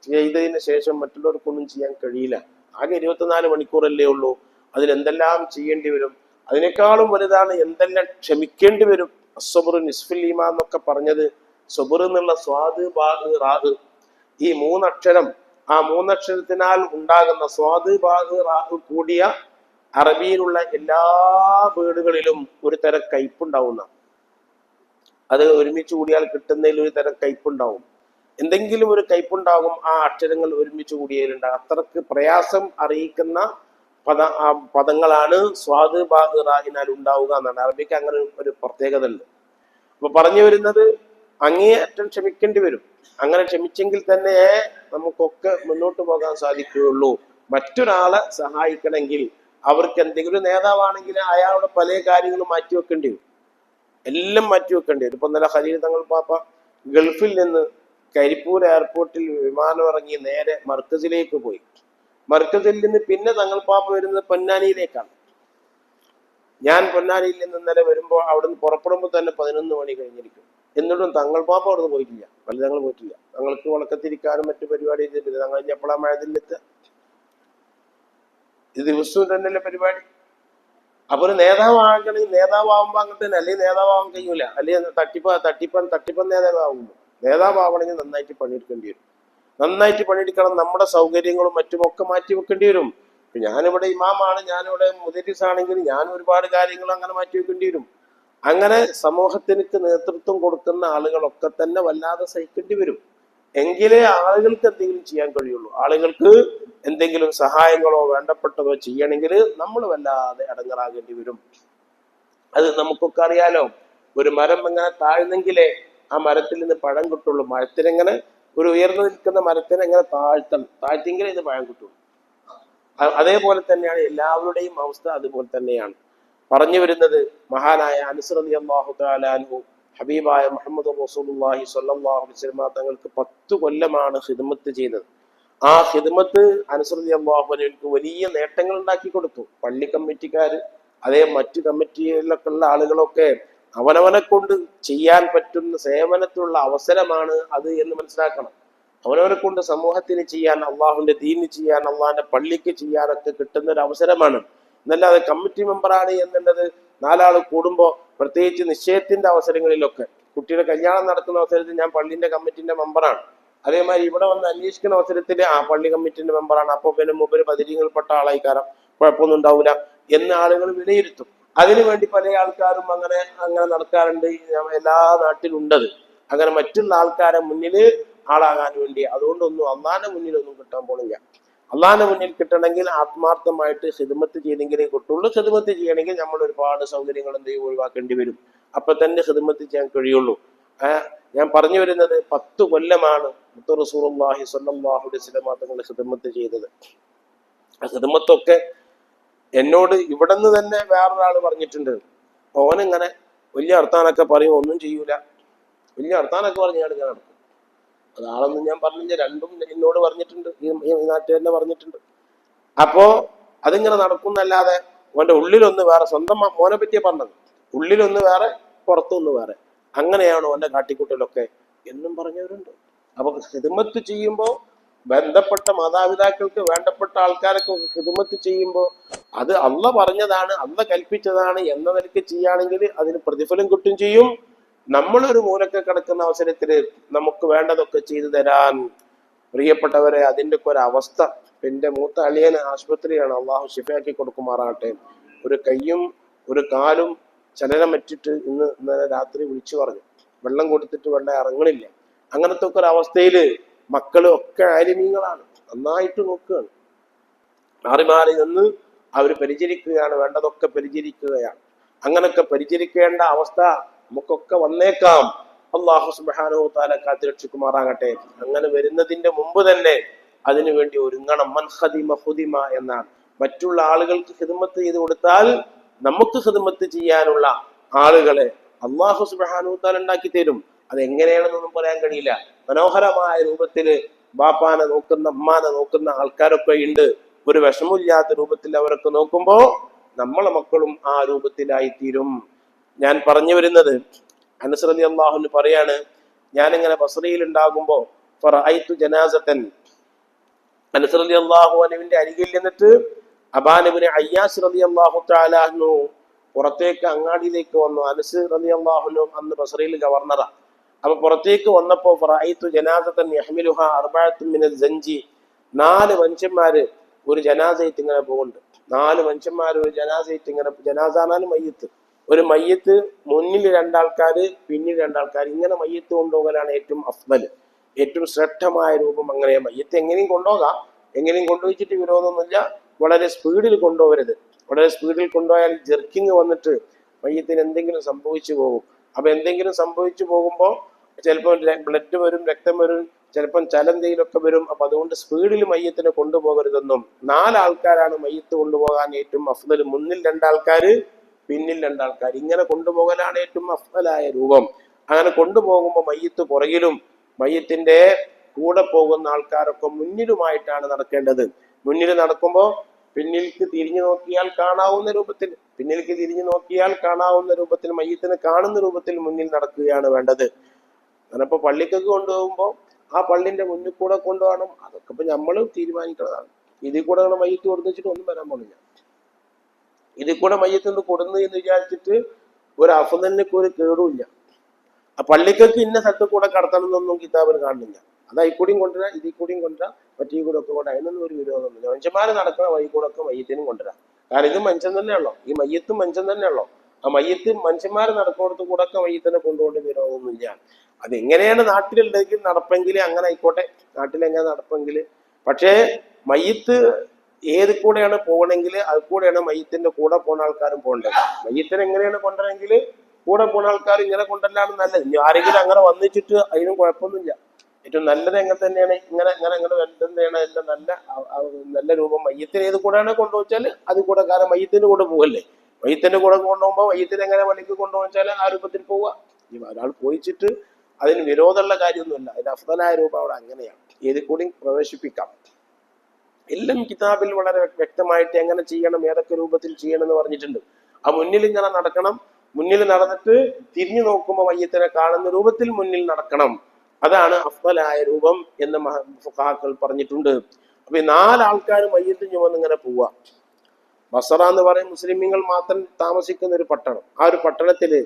ചെയ്തതിന് ശേഷം മറ്റുള്ളവർക്കൊന്നും ചെയ്യാൻ കഴിയില്ല. ആകെ 24 മണിക്കൂറല്ലേ ഉള്ളൂ. അതിലെന്തെല്ലാം ചെയ്യേണ്ടി വരും. അതിനേക്കാളും വലുതാണ് എന്തെല്ലാം ക്ഷമിക്കേണ്ടി വരും. അസ്സബ്റു നിസ്ഫുൽ ഈമാൻ എന്നൊക്കെ പറഞ്ഞത്, സബർ എന്നുള്ള സ്വാദ്, ബാഗ്, റാഹ്, ഈ 3 അക്ഷരം, ആ 3 അക്ഷരത്തിനാൽ ഉണ്ടാകുന്ന സ്വാദ്, ബാഗ്, റാഹ് കൂടിയ അറബിയിലുള്ള എല്ലാ വേർഡുകളിലും ഒരു തരം കയ്പുണ്ടാവുന്ന, അത് ഒരുമിച്ച് കൂടിയാൽ കിട്ടുന്നതിൽ ഒരു തരം കയ്പുണ്ടാവും. എന്തെങ്കിലും ഒരു കയ്പുണ്ടാകും ആ അക്ഷരങ്ങൾ ഒരുമിച്ച് കൂടിയതിലുണ്ടാകും. അത്രക്ക് പ്രയാസം അറിയിക്കുന്ന പദങ്ങളാണ് സ്വാദ്, ബാഗ്, റാഹിനാൽ ഉണ്ടാവുക എന്നാണ്. അറബിക്ക് അങ്ങനെ ഒരു പ്രത്യേകത ഉണ്ട്. അപ്പൊ പറഞ്ഞു വരുന്നത്, അങ്ങേയറ്റം ക്ഷമിക്കേണ്ടി വരും. അങ്ങനെ ക്ഷമിച്ചെങ്കിൽ തന്നെ നമുക്കൊക്കെ മുന്നോട്ട് പോകാൻ സാധിക്കുകയുള്ളൂ. മറ്റൊരാളെ സഹായിക്കണമെങ്കിൽ, അവർക്ക് എന്തെങ്കിലും നേതാവാണെങ്കിൽ അയാളുടെ പല കാര്യങ്ങളും മാറ്റിവെക്കേണ്ടി വരും. എല്ലാം മാറ്റിവെക്കേണ്ടി വരും. ഇപ്പൊ ഇന്നലെ ഖലീൽ തങ്ങൾ പാപ്പ ഗൾഫിൽ നിന്ന് കരിപ്പൂർ എയർപോർട്ടിൽ വിമാനം ഇറങ്ങി നേരെ മർക്കസിലേക്ക് പോയി. മർക്കസിൽ നിന്ന് പിന്നെ തങ്ങൾ പാപ്പ വരുന്നത് പൊന്നാനിയിലേക്കാണ്. ഞാൻ പൊന്നാനിയിൽ നിന്ന് ഇന്നലെ വരുമ്പോൾ അവിടുന്ന് പുറപ്പെടുമ്പോൾ തന്നെ 11 മണി കഴിഞ്ഞിരിക്കും. എന്നിട്ടും തങ്ങൾ പാപ്പ അവിടുന്ന് പോയിട്ടില്ല, തങ്ങൾ പോയിട്ടില്ല. തങ്ങൾക്ക് ഉണക്കത്തിരിക്കാനും മറ്റു പരിപാടി ചെയ്തിട്ടില്ല. തങ്ങൾ എപ്പോഴാ മഴതിലെത്തുക? ഇത് ദിവസവും തന്നെയല്ലേ പരിപാടി. അപ്പൊ ഒരു നേതാവാകണമെങ്കിൽ നേതാവാകുമ്പോ അങ്ങനെ തന്നെ, അല്ലെങ്കിൽ നേതാവാകാൻ കഴിയൂല. അല്ലെങ്കിൽ തട്ടിപ്പൻ നേതാവാകുമ്പോ, നേതാവാവണമെങ്കിൽ നന്നായിട്ട് പണിയെടുക്കേണ്ടി വരും. നന്നായിട്ട് പണിയെടുക്കണം. നമ്മുടെ സൗകര്യങ്ങളും മറ്റുമൊക്കെ മാറ്റി വെക്കേണ്ടി വരും. ഞാനിവിടെ ഇമാമാണ്, ഞാനിവിടെ മുദരിസ് ആണെങ്കിൽ ഞാൻ ഒരുപാട് കാര്യങ്ങൾ അങ്ങനെ മാറ്റി വെക്കേണ്ടി വരും. അങ്ങനെ സമൂഹത്തിന് നേതൃത്വം കൊടുക്കുന്ന ആളുകളൊക്കെ തന്നെ വല്ലാതെ സഹിക്കേണ്ടി വരും. എങ്കിലേ ആളുകൾക്ക് എന്തെങ്കിലും ചെയ്യാൻ കഴിയുള്ളൂ. ആളുകൾക്ക് എന്തെങ്കിലും സഹായങ്ങളോ വേണ്ടപ്പെട്ടതോ ചെയ്യണമെങ്കിൽ നമ്മൾ വല്ലാതെ അടങ്ങറാകേണ്ടി വരും. അത് നമുക്കൊക്കെ അറിയാലോ. ഒരു മരം എങ്ങനെ താഴ്ന്നെങ്കിലേ ആ മരത്തിൽ നിന്ന് പഴം കിട്ടുള്ളൂ. മരത്തിനെങ്ങനെ, ഒരു ഉയർന്നു നിൽക്കുന്ന മരത്തിനെ എങ്ങനെ താഴ്ത്തിയെങ്കിലേ ഇത് പഴം കിട്ടുള്ളൂ. അതേപോലെ തന്നെയാണ് എല്ലാവരുടെയും അവസ്ഥ. അതുപോലെ തന്നെയാണ് പറഞ്ഞു വരുന്നത്. മഹാനായ അനസ് റളിയല്ലാഹു തആല അൻഹു ഹബീബായ മുഹമ്മദ് റസൂലുള്ളാഹി സ്വല്ലല്ലാഹു അലൈഹി വസല്ലം തങ്ങൾക്ക് 10 കൊല്ലമാണ് ഖിദ്മത്ത് ചെയ്തത്. ആ ഖിദ്മത്ത് അനസ് റളിയല്ലാഹു അൻഹുവിന് വലിയ നേട്ടങ്ങൾ ഉണ്ടാക്കി കൊടുത്തു. പള്ളി കമ്മിറ്റിക്കാര്, അതേ മറ്റു കമ്മിറ്റിയിലൊക്കെ ഉള്ള ആളുകളൊക്കെ അവനവനെ കൊണ്ട് ചെയ്യാൻ പറ്റുന്ന സേവനത്തിനുള്ള അവസരമാണ് അത് എന്ന് മനസ്സിലാക്കണം. അവനവനെ കൊണ്ട് സമൂഹത്തിന് ചെയ്യാൻ, അള്ളാഹുവിന്റെ ദീനിന് ചെയ്യാൻ, അള്ളാഹിന്റെ പള്ളിക്ക് ചെയ്യാനൊക്കെ കിട്ടുന്ന ഒരു അവസരമാണ്. എന്നല്ലാതെ കമ്മിറ്റി മെമ്പറാണ് എന്നുള്ളത് 4 ആൾ കൂടുമ്പോൾ, പ്രത്യേകിച്ച് നിശ്ചയത്തിന്റെ അവസരങ്ങളിലൊക്കെ, കുട്ടിയുടെ കല്യാണം നടക്കുന്ന അവസരത്തിൽ ഞാൻ പള്ളിന്റെ കമ്മിറ്റിന്റെ മെമ്പറാണ്, അതേമാതിരി ഇവിടെ വന്ന് അന്വേഷിക്കുന്ന അവസരത്തിൽ ആ പള്ളി കമ്മിറ്റിന്റെ മെമ്പറാണ്, അപ്പൊ പിന്നെ മുമ്പ് ബദരീങ്ങളിൽപ്പെട്ട ആളായിക്കാരം, കുഴപ്പമൊന്നും ഉണ്ടാവില്ല എന്ന് ആളുകൾ വിലയിരുത്തും. അതിനുവേണ്ടി പല ആൾക്കാരും അങ്ങനെ നടക്കാറുണ്ട്. എല്ലാ നാട്ടിലുണ്ടത്. അങ്ങനെ മറ്റുള്ള ആൾക്കാരെ മുന്നിൽ ആളാകാൻ വേണ്ടി. അതുകൊണ്ടൊന്നും അള്ളാന്റെ മുന്നിലൊന്നും കിട്ടാൻ പോണില്ല. അള്ളാന്റെ മുന്നിൽ കിട്ടണമെങ്കിൽ ആത്മാർത്ഥമായിട്ട് ഖിദ്മത്ത് ചെയ്തെങ്കിലേ കിട്ടുള്ളൂ. ഖിദ്മത്ത് ചെയ്യണമെങ്കിൽ നമ്മൾ ഒരുപാട് സൗകര്യങ്ങൾ എന്തെങ്കിലും ഒഴിവാക്കേണ്ടി വരും. അപ്പൊ തന്നെ ഖിദ്മത്ത് ചെയ്യാൻ കഴിയുള്ളൂ. ഞാൻ പറഞ്ഞു വരുന്നത് 10 കൊല്ലമാണ് മുത്ത് റസൂലുള്ളാഹി സ്വല്ലല്ലാഹു അലൈഹി വസല്ലം തങ്ങൾ ഖിദ്മത്ത് ചെയ്തത്. ആ ഖിദ്മത്തൊക്കെ എന്നോട് ഇവിടെ നിന്ന് തന്നെ വേറൊരാൾ പറഞ്ഞിട്ടുണ്ട്. ഓനിങ്ങനെ വലിയ വർത്താനൊക്കെ പറയും, ഒന്നും ചെയ്യൂല. വലിയ വർത്താനൊക്കെ പറഞ്ഞ് ഞാൻ ഇങ്ങനെ നടക്കും. അതാളൊന്നും ഞാൻ പറഞ്ഞില്ല, രണ്ടും എന്നോട് പറഞ്ഞിട്ടുണ്ട്, ഈ നാട്ടിൽ തന്നെ പറഞ്ഞിട്ടുണ്ട്. അപ്പോ അതിങ്ങനെ നടക്കുന്നല്ലാതെ ഓന്റെ ഉള്ളിലൊന്ന് വേറെ, സ്വന്തം മോനെ പറ്റിയാ പറഞ്ഞത്, ഉള്ളിലൊന്ന് വേറെ പുറത്തുനിന്ന് വേറെ. അങ്ങനെയാണോ എന്റെ കാട്ടിക്കൂട്ടലൊക്കെ എന്നും പറഞ്ഞവരുണ്ട്. അപ്പൊ ഖിദ്മത്ത് ചെയ്യുമ്പോൾ ബന്ധപ്പെട്ട മാതാപിതാക്കൾക്ക് വേണ്ടപ്പെട്ട ആൾക്കാരൊക്കെ ഖിദ്മത്ത് ചെയ്യുമ്പോൾ അത് അള്ള പറഞ്ഞതാണ്, അള്ള കൽപ്പിച്ചതാണ് എന്ന നിലയ്ക്ക് ചെയ്യുകയാണെങ്കിൽ അതിന് പ്രതിഫലം കിട്ടും ചെയ്യും. നമ്മളൊരു മൂലക്കെ കിടക്കുന്ന അവസരത്തില് നമുക്ക് വേണ്ടതൊക്കെ ചെയ്തു തരാൻ പ്രിയപ്പെട്ടവരെ, അതിൻ്റെ ഒക്കെ ഒരവസ്ഥ. എന്റെ മൂത്ത അളിയന് ആശുപത്രിയാണ്, അള്ളാഹു ശിഫയാക്കി കൊടുക്കുമാറാകട്ടെ. ഒരു കയ്യും ഒരു കാലും ചലനമറ്റിട്ട് ഇന്നലെ രാത്രി വിളിച്ചു പറഞ്ഞു, വെള്ളം കൊടുത്തിട്ട് വെള്ളം ഇറങ്ങണില്ല. അങ്ങനത്തെ ഒക്കെ ഒരു അവസ്ഥയില് മക്കളും ഒക്കെ ആലിമീങ്ങളാണ്, നന്നായിട്ട് നോക്കുകയാണ്, മാറി മാറി നിന്ന് അവർ പരിചരിക്കുകയാണ്, വേണ്ടതൊക്കെ പരിചരിക്കുകയാണ്. അങ്ങനൊക്കെ പരിചരിക്കേണ്ട അവസ്ഥ നമുക്കൊക്കെ വന്നേക്കാം. അള്ളാഹു സുബ്ഹാനഹു തആല കാത്തുരക്ഷിക്കുമാറാകട്ടെ. അങ്ങനെ വരുന്നതിന്റെ മുമ്പ് തന്നെ അതിനു വേണ്ടി ഒരുങ്ങണം. മൻ ഖദിമ ഖുദിമ എന്നാണ്. മറ്റുള്ള ആളുകൾക്ക് ഖിദ്മത്ത് ചെയ്ത് കൊടുത്താൽ നമുക്ക് ഖിദ്മത്ത് ചെയ്യാനുള്ള ആളുകളെ അള്ളാഹു സുബ്ഹാനഹു തആല ഉണ്ടാക്കി തരും. അതെങ്ങനെയാണെന്നൊന്നും പറയാൻ കഴിയില്ല. മനോഹരമായ രൂപത്തില് ബാപ്പാനെ നോക്കുന്ന, അമ്മാനെ നോക്കുന്ന ആൾക്കാരൊക്കെ ഉണ്ട്. ഒരു വിഷമില്ലാത്ത രൂപത്തിൽ അവരൊക്കെ നോക്കുമ്പോ നമ്മളെ മക്കളും ആ രൂപത്തിലായി തീരും. ഞാൻ പറഞ്ഞു വരുന്നത്, അനസ് റളിയല്ലാഹു അൻഹു പറയാണ്, ഞാനിങ്ങനെ ബസ്രയിൽ ഉണ്ടാകുമ്പോ ഫറഅയ്തു ജനാസതൻ, അനസ് റളിയല്ലാഹു അൻഹുവിന്റെ അരികിൽ നിന്നിട്ട് അബാൻ ഇബ്നു അയ്യാസ് റളിയല്ലാഹു തആല അൻഹു പുറത്തേക്ക് അങ്ങാടിയിലേക്ക് വന്നു. അനസ് റളിയല്ലാഹു അൻഹു അന്ന് ബസ്രയിൽ ഗവർണറാ. അപ്പൊ പുറത്തേക്ക് വന്നപ്പോ ഫറഅയ്തു ജനാസതൻ യഹ്മിലുഹാ അർബഅത്തുൻ മിനൽ സഞ്ചി, 4 മനുഷ്യന്മാര് ഒരു ജനാസയിട്ട് ഇങ്ങനെ പോകുന്നുണ്ട്. 4 മനുഷ്യന്മാർ ഒരു ജനാസയിട്ട് ഇങ്ങനെ, ജനാസാനാലും മയ്യത്ത്, ഒരു മയ്യത്ത് മുന്നിൽ 2 ആൾക്കാര് പിന്നിൽ 2 ആൾക്കാർ, ഇങ്ങനെ മയ്യത്ത് കൊണ്ടുപോകലാണ് ഏറ്റവും അഫ്ദൽ, ഏറ്റവും ശ്രേഷ്ഠമായ രൂപം. അങ്ങനെ മയ്യത്ത് എങ്ങനെയും കൊണ്ടുപോകാം, എങ്ങനെയും കൊണ്ടുപോയിച്ചിട്ട് വിരോധമൊന്നുമില്ല. വളരെ സ്പീഡിൽ കൊണ്ടുപോകരുത്. വളരെ സ്പീഡിൽ കൊണ്ടുപോയാൽ ജെർക്കിങ് വന്നിട്ട് മയ്യത്തിന് എന്തെങ്കിലും സംഭവിച്ചു പോകും. അപ്പൊ എന്തെങ്കിലും സംഭവിച്ചു പോകുമ്പോൾ ചിലപ്പോൾ ബ്ലഡ് വരും, രക്തം വരും, ചിലപ്പം ചലന്തയിലൊക്കെ വരും. അപ്പൊ അതുകൊണ്ട് സ്പീഡിൽ മയ്യത്തിനെ കൊണ്ടുപോകരുതെന്നും. 4 ആൾക്കാരാണ് മയ്യത്ത് കൊണ്ടുപോകാൻ ഏറ്റവും അഫ്ദൽ. മുന്നിൽ 2 ആൾക്കാര് പിന്നിൽ 2 ആൾക്കാർ, ഇങ്ങനെ കൊണ്ടുപോകലാണ് ഏറ്റവും അഫ്ദലായ രൂപം. അങ്ങനെ കൊണ്ടുപോകുമ്പോൾ മയ്യത്ത് പുറകിലും മയ്യത്തിന്റെ കൂടെ പോകുന്ന ആൾക്കാരൊക്കെ മുന്നിലുമായിട്ടാണ് നടക്കേണ്ടത്. മുന്നിൽ നടക്കുമ്പോൾ പിന്നിലേക്ക് തിരിഞ്ഞു നോക്കിയാൽ കാണാവുന്ന രൂപത്തിൽ, പിന്നിലേക്ക് തിരിഞ്ഞു നോക്കിയാൽ കാണാവുന്ന രൂപത്തിൽ, മയ്യത്തിനെ കാണുന്ന രൂപത്തിൽ മുന്നിൽ നടക്കുകയാണ് വേണ്ടത്. അങ്ങനെപ്പോ പള്ളിക്കൊക്കെ കൊണ്ടുപോകുമ്പോൾ ആ പള്ളിന്റെ മുന്നിൽ കൂടെ കൊണ്ടുപോകണം. അതൊക്കെ ഇപ്പൊ നമ്മൾ തീരുമാനിക്കുന്നതാണ്. ഇതിൽ കൂടെ മയ്യത്ത് കൊടുത്തു വെച്ചിട്ട് ഒന്നും വരാൻ പോണില്ല. ഇതിൽ കൂടെ മയ്യത്ത് കൊടുന്നു എന്ന് വിചാരിച്ചിട്ട് ഒരു അഫ്ദലിനൊക്കെ ഒരു കേടുമില്ല. ആ പള്ളിക്കൊക്കെ ഇന്ന സ്ഥലത്ത് കൂടെ കടത്തണം എന്നൊന്നും കിതാബിൽ കാണുന്നില്ല. അത് അതിൽക്കൂടിയും കൊണ്ടുവരാം, ഇതിൽ കൂടിയും കൊണ്ടുവരാം, മറ്റേ കൂടെ ഒക്കെ കൊണ്ട്, അതിനൊന്നും ഒരു വിരോധമൊന്നുമില്ല. മനുഷ്യന്മാര് നടക്കുന്ന വഴി കൂടെ ഒക്കെ മയ്യത്തിനും കൊണ്ടുവരാം. കാരണം ഇത് മനുഷ്യൻ തന്നെയുള്ളോ, ഈ മയ്യത്തും മനുഷ്യൻ തന്നെയുള്ളോ. ആ മയ്യത്ത് മനുഷ്യന്മാര് നടക്കുന്നിടത്ത് കൂടെ ഒക്കെ മയ്യത്തിനെ കൊണ്ടുകൊണ്ട് വിരോധമൊന്നുമില്ല. അതെങ്ങനെയാണ് നാട്ടിലുണ്ടെങ്കിൽ നടപ്പെങ്കിൽ അങ്ങനെ ആയിക്കോട്ടെ, നാട്ടിലെങ്ങനെ നടപ്പെങ്കിൽ. പക്ഷേ മയ്യത്ത് ഏത് കൂടെയാണ് പോകണമെങ്കിൽ അത് കൂടെയാണ് മയ്യത്തിന്റെ കൂടെ പോണ ആൾക്കാരും പോകേണ്ടത്. മയ്യത്തിനെ എങ്ങനെയാണ് കൊണ്ടുവരെങ്കിൽ കൂടെ പോണ ആൾക്കാർ ഇങ്ങനെ കൊണ്ടല്ലാണ് നല്ലത്. ഇനി ആരെങ്കിലും അങ്ങനെ വന്നിച്ചിട്ട് അതിനും കുഴപ്പമൊന്നുമില്ല. ഏറ്റവും നല്ലത് എങ്ങനെ തന്നെയാണ്, ഇങ്ങനെ ഇങ്ങനെ അങ്ങനെ തന്നെയാണ് എല്ലാം നല്ല രൂപം. മയ്യത്തിന് ഏത് കൂടെയാണ് കൊണ്ടുവച്ചാൽ അത് കൂടെ, കാരണം മയ്യത്തിന്റെ കൂടെ പോകല്ലേ. മയ്യത്തിന്റെ കൂടെ കൊണ്ടുപോകുമ്പോൾ മയ്യത്തിന് എങ്ങനെ പള്ളിക്ക് കൊണ്ടുപോകാൽ ആ രൂപത്തിൽ പോവുക. ഇനി ഒരാൾ പോയിച്ചിട്ട് അതിന് വിരോധമുള്ള കാര്യമൊന്നുമില്ല. അതിന് അഫ്ദലായ രൂപം അവിടെ അങ്ങനെയാണ്, ഏത് കൂടി പ്രവേശിപ്പിക്കാം. എല്ലാം കിതാബിൽ വളരെ വ്യക്തമായിട്ട് എങ്ങനെ ചെയ്യണം, ഏതൊക്കെ രൂപത്തിൽ ചെയ്യണം എന്ന് പറഞ്ഞിട്ടുണ്ട്. ആ മുന്നിൽ ഇങ്ങനെ നടക്കണം, മുന്നിൽ നടന്നിട്ട് തിരിഞ്ഞു നോക്കുമ്പോൾ മയ്യത്തിനെ കാണുന്ന രൂപത്തിൽ മുന്നിൽ നടക്കണം. അതാണ് അഫ്ദലായ രൂപം എന്ന് ഫുഖഹാക്കൾ പറഞ്ഞിട്ടുണ്ട്. അപ്പൊ ഈ 4 ആൾക്കാർ മയ്യത്ത് ചുമന്ന് ഇങ്ങനെ പോവുക. ബസറ എന്ന് പറയും മുസ്ലിമീങ്ങൾ മാത്രം താമസിക്കുന്ന ഒരു പട്ടണം. ആ ഒരു പട്ടണത്തില്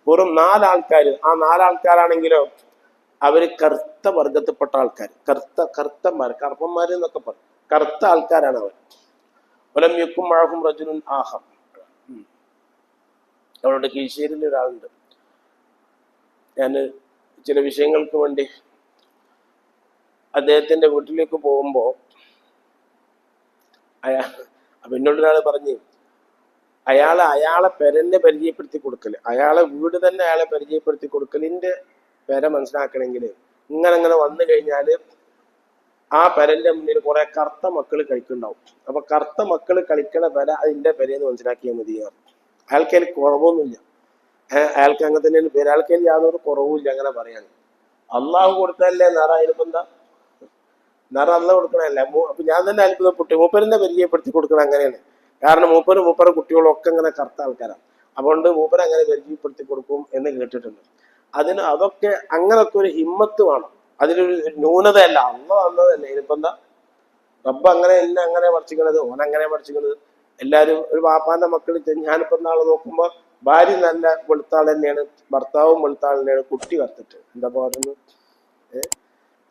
വെറും 4 ആൾക്കാർ. ആ 4 ആൾക്കാരാണെങ്കിലോ അവര് കറുത്ത വർഗത്തിൽപ്പെട്ട ആൾക്കാർ, കറുപ്പന്മാര് എന്നൊക്കെ പറയും. കറുത്ത ആൾക്കാരാണ് അവർ. വലം യകും മഅഹും റജുലുൻ ആഖർ. അവരുടെ കീഴ്ശേരിയിൽ ഒരാളുണ്ട്. ഞാൻ ചില വിഷയങ്ങൾക്ക് വേണ്ടി അദ്ദേഹത്തിന്റെ വീട്ടിലേക്ക് പോകുമ്പോ അപ്പൊ എന്നോടൊരാൾ പറഞ്ഞ്, അയാളെ പെരന്നെ പരിചയപ്പെടുത്തി കൊടുക്കല്, അയാളെ വീട് തന്നെ അയാളെ പരിചയപ്പെടുത്തി കൊടുക്കലിന്റെ പെര മനസ്സിലാക്കണമെങ്കിൽ ഇങ്ങനെ വന്നു കഴിഞ്ഞാല് ആ പെരന്റെ മുന്നിൽ കുറെ കറുത്ത മക്കൾ കളിക്കുന്നുണ്ടാവും. അപ്പൊ കറുത്ത മക്കൾ കളിക്കണ പെര അതിന്റെ പെരയെന്ന് മനസ്സിലാക്കിയാൽ മതി. അയാൾക്ക് അതിൽ കുറവൊന്നുമില്ല. അയാൾക്ക് അങ്ങനെ തന്നെയാണ് പേര്, അയാൾക്ക് അതിൽ യാതൊരു കുറവുമില്ല. അങ്ങനെ പറയാണ്. അള്ളാഹു കൊടുത്തല്ലേ നിറ, അതിനിപ്പോ എന്താ നിറ അല്ല കൊടുക്കണല്ലേ. അപ്പൊ ഞാൻ തന്നെ അത്ഭുതപ്പെട്ടു. മൂപ്പരിനെ പരിചയപ്പെടുത്തി കൊടുക്കണം അങ്ങനെയാണ്. കാരണം മൂപ്പരെ കുട്ടികളും ഒക്കെ ഇങ്ങനെ കറുത്ത ആൾക്കാരാണ്. അതുകൊണ്ട് മൂപ്പരെ അങ്ങനെ പരിചയപ്പെടുത്തി കൊടുക്കും എന്ന് കേട്ടിട്ടുണ്ട്. അതൊക്കെ അങ്ങനൊക്കെ ഒരു ഹിമ്മത്ത് വേണം. അതിലൊരു ന്യൂനതയല്ല, അള്ള വന്നതല്ലേ. ഇതിപ്പോ എന്താ റബ്ബ് അങ്ങനെ എന്നെ അങ്ങനെ പഠിച്ചിക്കണത്, ഓനങ്ങനെ പഠിച്ചിക്കണത്. എല്ലാരും ഒരു വാപ്പാന്റെ മക്കൾ, ഞാനിപ്പോ നാളെ നോക്കുമ്പോ ഭാര്യ നല്ല വെളുത്താൾ തന്നെയാണ്, ഭർത്താവും വെളുത്താൾ തന്നെയാണ്, കുട്ടി കത്തിട്ട് എന്താ പറയുന്നത്?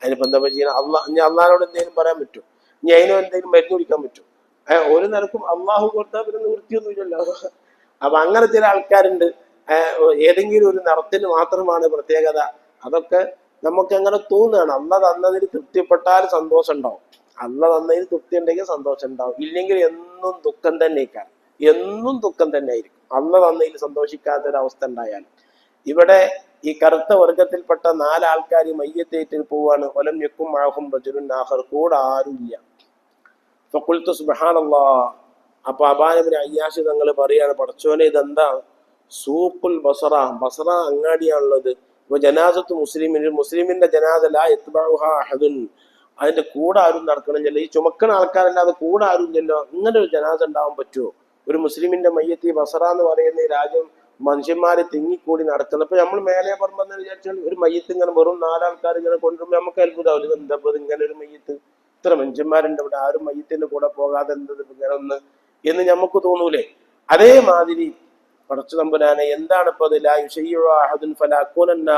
അതിനിപ്പോ എന്താ ചെയ്യണം? ഇനി അള്ളഹാനോട് എന്തെങ്കിലും പറയാൻ പറ്റും? ഇനി അതിനും എന്തെങ്കിലും മരുന്ന് കുടിക്കാൻ പറ്റും? ഒരു നിലക്കും അള്ളാഹു കൊടുത്താൽ പിന്നെ നിവൃത്തിയൊന്നുമില്ലല്ലോ. അപ്പൊ അങ്ങനെ ചില ആൾക്കാരുണ്ട്, ഏതെങ്കിലും ഒരു നിറത്തിന് മാത്രമാണ് പ്രത്യേകത. അതൊക്കെ നമുക്ക് അങ്ങനെ തോന്നുകയാണ്. അള്ള തന്നതിൽ തൃപ്തിപ്പെട്ടാൽ സന്തോഷം ഉണ്ടാവും, അള്ള തന്നതിൽ തൃപ്തി ഉണ്ടെങ്കിൽ സന്തോഷം ഉണ്ടാവും, ഇല്ലെങ്കിൽ എന്നും ദുഃഖം തന്നെയായിരിക്കാം, എന്നും ദുഃഖം തന്നെ ആയിരിക്കും അള്ള തന്നതിൽ സന്തോഷിക്കാത്തൊരവസ്ഥ ഉണ്ടായാൽ. ഇവിടെ ഈ കറുത്ത വർഗത്തിൽപ്പെട്ട 4 ആൾക്കാർ മയ്യത്തേറ്റിൽ പോവാണ്. ഒലം ഞെക്കും മഴഹും റജുലുൻ ആഖർ, കൂടെ ആരുമില്ല. ഫഖുൽതു സുബ്ഹാനല്ലാഹ്. അപ്പൊ അബാൻ ഇബ്നു അയ്യാശ് തങ്ങൾ പറയാണ്, പടച്ചോനെ ഇതെന്താ? സൂഖുൽ ബസറ, ബസറ അങ്ങാടിയാണുള്ളത്. ഇപ്പൊ ജനാസത്ത് മുസ്ലിമിന്റെ ജനാസ ലാ യത്ബഉഹാ അഹദുൻ, അതിന്റെ കൂടെ ആരും നടക്കണില്ലല്ലോ. ഈ ചുമക്കണ ആൾക്കാരല്ലാതെ കൂടെ ആരും ഇല്ലല്ലോ. ഇങ്ങനെ ഒരു ജനാസ ഉണ്ടാവാൻ പറ്റുമോ? ഒരു മുസ്ലിമിന്റെ മയ്യത്ത് ഈ ബസറ എന്ന് പറയുന്ന ഈ രാജ്യം മനുഷ്യന്മാരെ തിങ്ങിക്കൂടി നടക്കുന്നത്. അപ്പൊ നമ്മൾ മേലെ പറമ്പെന്ന് വിചാരിച്ചാൽ ഒരു മയ്യത്ത് ഇങ്ങനെ വെറും 4 ആൾക്കാർ ഇങ്ങനെ കൊണ്ടുവരുമ്പോൾ നമുക്ക് അത്ഭുതമാവില്ല. എന്താ ഇങ്ങനെ ഒരു മയ്യത്ത്, ഇത്ര മനുഷ്യന്മാരുണ്ട് ഇവിടെ, ആരും മയ്യത്തിന്റെ കൂടെ പോകാതെ എന്തത് ഇങ്ങനെ ഒന്ന് എന്ന് നമുക്ക് തോന്നൂലേ? അതേമാതിരി പടച്ചു തമ്പുരാനെ എന്താണ് ഇപ്പൊ അത്? ലാ യുശയ്യിഉ അഹദുൻ ഫലാ അകൂനന്ന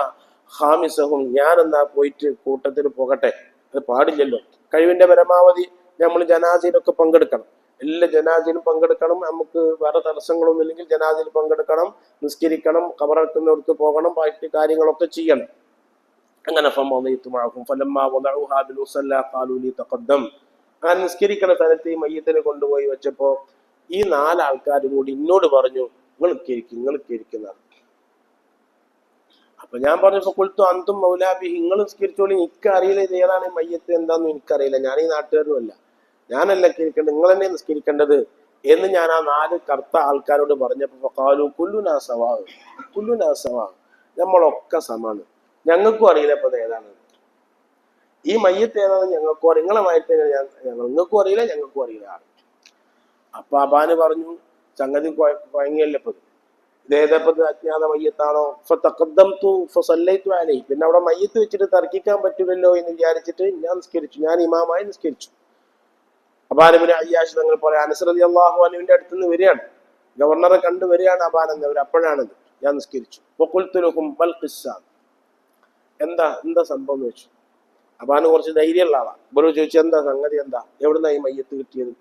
ഖാമിസഹും, ഞാൻ എന്നാ പോയിട്ട് കൂട്ടത്തിൽ പോകട്ടെ? അത് പാടില്ലല്ലോ. കഴിവിന്റെ പരമാവധി നമ്മൾ ജനാസയിലൊക്കെ പങ്കെടുക്കണം, എല്ലാ ജനാസയിലും പങ്കെടുക്കണം. നമുക്ക് വേറെ തടസ്സങ്ങളൊന്നും ഇല്ലെങ്കിൽ ജനാസയിൽ പങ്കെടുക്കണം, നിസ്കരിക്കണം, ഖബറടക്കുന്നിടത്ത് പോകണം, ബാക്കി കാര്യങ്ങളൊക്കെ ചെയ്യണം. അങ്ങനെ ആ നിസ്കരിക്കണ സ്ഥലത്ത് ഈ മയ്യത്തിനെ കൊണ്ടുപോയി വെച്ചപ്പോ ഈ 4 ആൾക്കാരും കൂടി എന്നോട് പറഞ്ഞു, നിങ്ങൾ കേരിക്കുന്നതാണ്. അപ്പൊ ഞാൻ പറഞ്ഞപ്പോ കൊൽത്തു അന്തും മൗലാബി, നിങ്ങൾ നിസ്കരിച്ചോളി, എനിക്ക് അറിയില്ല ഇത് ഏതാണ് മയ്യത്ത് എന്താന്ന് എനിക്കറിയില്ല, ഞാൻ ഈ നാട്ടുകാരും അല്ല, ഞാനല്ല കേൾക്കേണ്ടത്, നിങ്ങൾ തന്നെ നിസ്കരിക്കേണ്ടത് എന്ന് ഞാൻ ആ 4 കറുത്ത ആൾക്കാരോട് പറഞ്ഞപ്പോ കാലു കുല്ലുനാ സവാ, നമ്മളൊക്കെ സമാണ്, ഞങ്ങൾക്കും അറിയില്ല ഇപ്പൊ ഏതാണ് ഈ മയ്യത്ത് ഏതാണെന്ന് ഞങ്ങൾക്കും അറിയില്ല, നിങ്ങളെ മയ്യത്ത് നിങ്ങൾക്കും അറിയില്ല ഞങ്ങൾക്കും അറിയില്ല. അപ്പൊ അബാന് പറഞ്ഞു, സംഗതി കുഴങ്ങിയല്ലേ ഇപ്പൊ, ഇതേതപ്പത് അജ്ഞാത മയ്യത്താണോ? പിന്നെ അവിടെ മയ്യത്ത് വെച്ചിട്ട് തർക്കിക്കാൻ പറ്റില്ലല്ലോ എന്ന് വിചാരിച്ചിട്ട് ഞാൻ നിസ്കരിച്ചു, ഞാൻ ഇമാമായി നിസ്കരിച്ചു. അബാൻ ഇബ്നു അയ്യാശ് തങ്ങൾ പറയാം, അനസ് റളിയല്ലാഹു അൻഹുവിന്റെ അടുത്ത് നിന്ന് വരികയാണ്, ഗവർണറെ കണ്ടു വരികയാണ് അബാൻ എന്നവർ. അപ്പോഴാണത് ഞാൻ നിസ്കരിച്ചു. എന്താ സംഭവം എന്ന് വെച്ചു. അബാന് കുറച്ച് ധൈര്യമുള്ള ആളാ. ഇവര് ചോദിച്ചു, എന്താ സംഗതി, എന്താ, എവിടുന്നാ ഈ മയ്യത്ത് കിട്ടിയത്,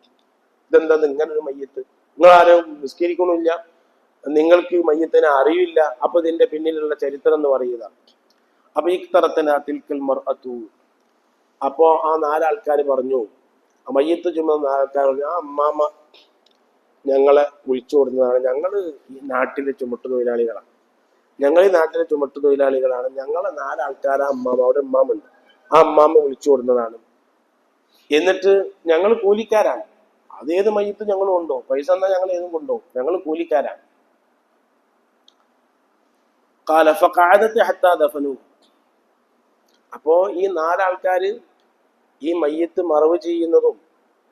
ഇതെന്താ ഇങ്ങനൊരു മയ്യത്ത്, നിങ്ങൾ ആരും നിസ്കരിക്കണില്ല, നിങ്ങൾക്ക് മയ്യത്തിനെ അറിയില്ല, അപ്പൊ ഇതിന്റെ പിന്നിലുള്ള ചരിത്രം എന്ന് പറയുക. അപ്പൊ ഈ തരത്തിന് തിൽക്കൽ മർഅതു, അപ്പോ ആ 4 ആൾക്കാർ പറഞ്ഞു, മയ്യത്ത് ചുമന്ന 4 ആൾക്കാർ പറഞ്ഞു, ആ അമ്മാമ ഞങ്ങളെ വിളിച്ചു കൊടുക്കുന്നതാണ്, ഞങ്ങള് ഈ നാട്ടിലെ ചുമട്ടു തൊഴിലാളികളാണ്, ഞങ്ങളെ 4 ആൾക്കാർ ആ അമ്മാമ, അവിടെ അമ്മാമുണ്ട്, ആ അമ്മാമ വിളിച്ചു കൊടുക്കുന്നതാണ്, എന്നിട്ട് ഞങ്ങൾ കൂലിക്കാരാണ്, അതേത് മയ്യത്ത് ഞങ്ങൾ കൊണ്ടോ, പൈസ എന്നാ ഞങ്ങൾ ഏതും കൊണ്ടോ, ഞങ്ങൾ കൂലിക്കാരാണ്. അപ്പോ ഈ 4 ആൾക്കാര് ഈ മയ്യത്ത് മറവ് ചെയ്യുന്നതും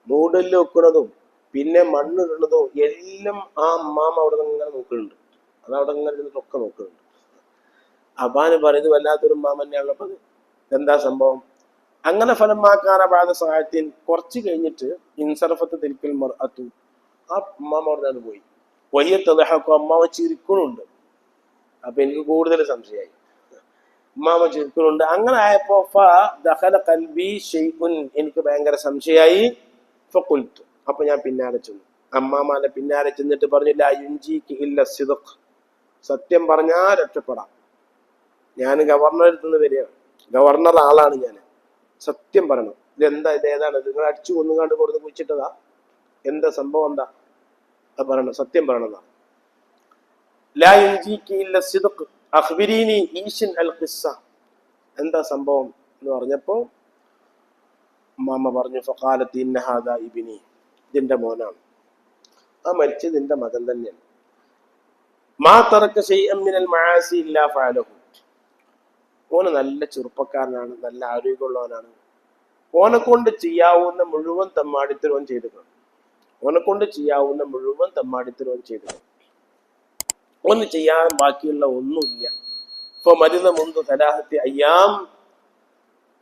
മൂടല് വെക്കുന്നതും പിന്നെ മണ്ണിടുന്നതും എല്ലാം ആ അമ്മാമ അവിടെ നിന്ന് ഇങ്ങനെ നോക്കുന്നുണ്ട്, അതവിടെ ഇങ്ങനെ ഇരുന്നിട്ടൊക്കെ നോക്കുന്നുണ്ട്. അബാന് പറയുന്നത് വല്ലാത്തൊരു അമ്മാമ തന്നെയാണുള്ളത്, എന്താ സംഭവം? അങ്ങനെ ഫലമാക്കാന ബാധ സഹായത്തിൽ കുറച്ച് കഴിഞ്ഞിട്ട് ഇൻസറഫത്ത് തിരിക്കൽ മർഅത്തു, ആ അമ്മാമ അവിടെ നിന്ന് പോയി. വയ്യത്തതഹക്കും, അമ്മാമ ചിരിക്കണുണ്ട്. അപ്പൊ എനിക്ക് കൂടുതൽ സംശയമായി, അമ്മാമ ചിരിക്കണുണ്ട്. അങ്ങനെ ആയപ്പോ എനിക്ക് ഭയങ്കര സംശയമായി. ഫഖുൽതു, അപ്പൊ ഞാൻ പിന്നാലെ ചെന്നു, അമ്മാമാന്റെ പിന്നാലെ ചെന്നിട്ട് പറഞ്ഞു, ലാ യുൻജിക ഇല്ല സിദ്ഖ്, സത്യം പറഞ്ഞാൽ രക്ഷപ്പെടാം. ഞാൻ ഗവർണർ അടുത്തുനിന്ന് വരികയാണ്, ഗവർണർ ആളാണ് ഞാൻ, സത്യം പറയണം. ഇതേതാണ്, നിങ്ങൾ അടിച്ചു കൊന്നുകാണ്ട് കൊടുത്ത് കുഴിച്ചിട്ടതാ, എന്താ സംഭവം, എന്താ പറയണം, സത്യം പറയണതാണ്. ലാ യുൻജിക ഇല്ല സിദ്ഖ് അഖ്ബിരീനി ഈശിൻ അൽ ഖിസ്സ, എന്താ സംഭവം എന്ന് പറഞ്ഞപ്പോ അമ്മാമ പറഞ്ഞു, ഫഖാലത്ത് ഇന്ന ഹാദാ ഇബ്നി, ഇതിന്റെ മോനാണ്, ആ മരിച്ചത് നിന്റെ മകൻ തന്നെയാണ്. മാ തറക ശൈഅൻ മിനൽ മആസി ഇല്ലാ ഫഅലഹു, ഓന് നല്ല ചെറുപ്പക്കാരനാണ്, നല്ല ആരോഗ്യമുള്ളവനാണ്, ഓനെ കൊണ്ട് ചെയ്യാവുന്ന മുഴുവൻ തമ്മാടിത്തരവും ചെയ്തിട്ടുണ്ട്, ഓനെ കൊണ്ട് ചെയ്യാവുന്ന മുഴുവൻ തമ്മാടിത്തരവും ചെയ്തിട്ടുണ്ട്. ഒന്ന് ചെയ്യാൻ ബാക്കിയുള്ള ഒന്നുമില്ല. ഇപ്പൊ മരുന്ന് മുന്ത് സലാഹത്തി അയ്യാം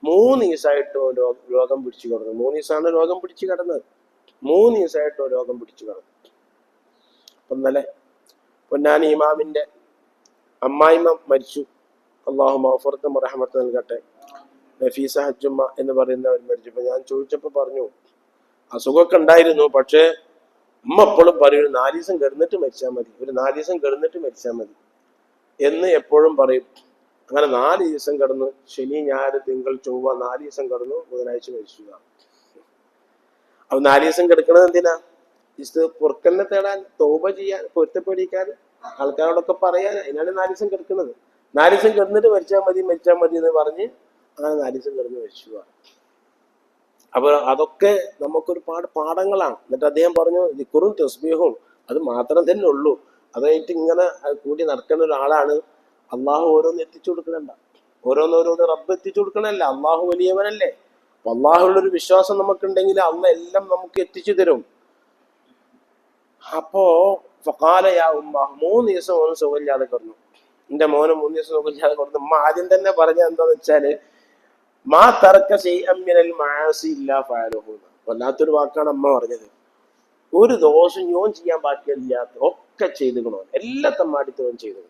3 ദിവസമായിട്ട് രോഗം പിടിച്ചു കിടന്നു. 3 ദിവസമാണ് രോഗം പിടിച്ചു കിടന്നത്. 3 ദിവസമായിട്ട് രോഗം പിടിച്ചു കിടന്നു. അപ്പൊ ഇന്നലെ പൊന്നാനി ഇമാമിന്റെ അമ്മായിമ്മ മരിച്ചു. അള്ളാഹു മഗ്ഫിറത്തും റഹ്മത്തും നൽകട്ടെ. നഫീസ ഹജ്ജുമ്മ എന്ന് പറയുന്നവർ മരിച്ചപ്പോ ഞാൻ ചോദിച്ചപ്പോ പറഞ്ഞു അസുഖമൊക്കെ ഉണ്ടായിരുന്നു, പക്ഷേ ഉമ്മ എപ്പോഴും പറയും 4 ദിവസം കിടന്നിട്ട് മരിച്ചാൽ മതി, ഒരു 4 ദിവസം കിടന്നിട്ട് മരിച്ചാൽ മതി എന്ന് എപ്പോഴും പറയും. അങ്ങനെ 4 ദിവസം കിടന്നു. ശനി ഞായർ തിങ്കൾ ചൊവ്വ 4 ദിവസം കിടന്നു. ബുധനാഴ്ച മരിച്ചു. അപ്പൊ 4 ദിവസം കിടക്കണത് എന്തിനാ? ഇത് പൊറുക്കലിനെ തേടാൻ, തൗബ ചെയ്യാൻ, പൊരുത്തപ്പെടിക്കാൻ, ആൾക്കാരോടൊക്കെ പറയാൻ. അതിനാണ് 4 ദിവസം കിടക്കുന്നത്. 4 ദിവസം കിടന്നിട്ട് മരിച്ചാൽ മതി എന്ന് പറഞ്ഞ് അങ്ങനെ 4 ദിവസം കിടന്ന് മരിച്ചു. അപ്പൊ അതൊക്കെ നമുക്കൊരുപാട് പാഠങ്ങളാണ്. എന്നിട്ട് അദ്ദേഹം പറഞ്ഞു ദിക്റും തസ്ബീഹും അത് മാത്രം തന്നെ ഉള്ളൂ, അതായിട്ട് ഇങ്ങനെ കൂടി നടക്കുന്ന ഒരാളാണ്. അള്ളാഹു ഓരോന്ന് എത്തിച്ചു കൊടുക്കണണ്ട, ഓരോന്നോരോന്ന് റബ്ബ് എത്തിച്ചു കൊടുക്കണല്ല. അള്ളാഹു വലിയവനല്ലേ. അപ്പൊ അള്ളാഹുള്ളൊരു വിശ്വാസം നമുക്കുണ്ടെങ്കിൽ അള്ള എല്ലാം നമുക്ക് എത്തിച്ചു തരും. അപ്പോ ഫഖാലയാ ഉമ്മ 3 ദിവസം ഓന് സുഖമില്ലാതെ കിടന്നു. എന്റെ മോന് 3 ദിവസം സുഖമില്ലാതെ കിടന്നു. ഉമ്മ ആദ്യം തന്നെ പറഞ്ഞത് എന്താന്ന് വെച്ചാല് മാ തറക്ക ശൈഅൻ മിനൽ മആസി ഇല്ലാ ഫഅലഹു. വല്ലാത്തൊരു വാക്കാണ് അമ്മ പറഞ്ഞത്. ഒരു ദോഷം ഞാൻ ചെയ്യാൻ ബാക്കിയില്ലാത്ത ഒക്കെ ചെയ്തുകണോ, എല്ലാ തമ്മാടിത്തവും ചെയ്തു.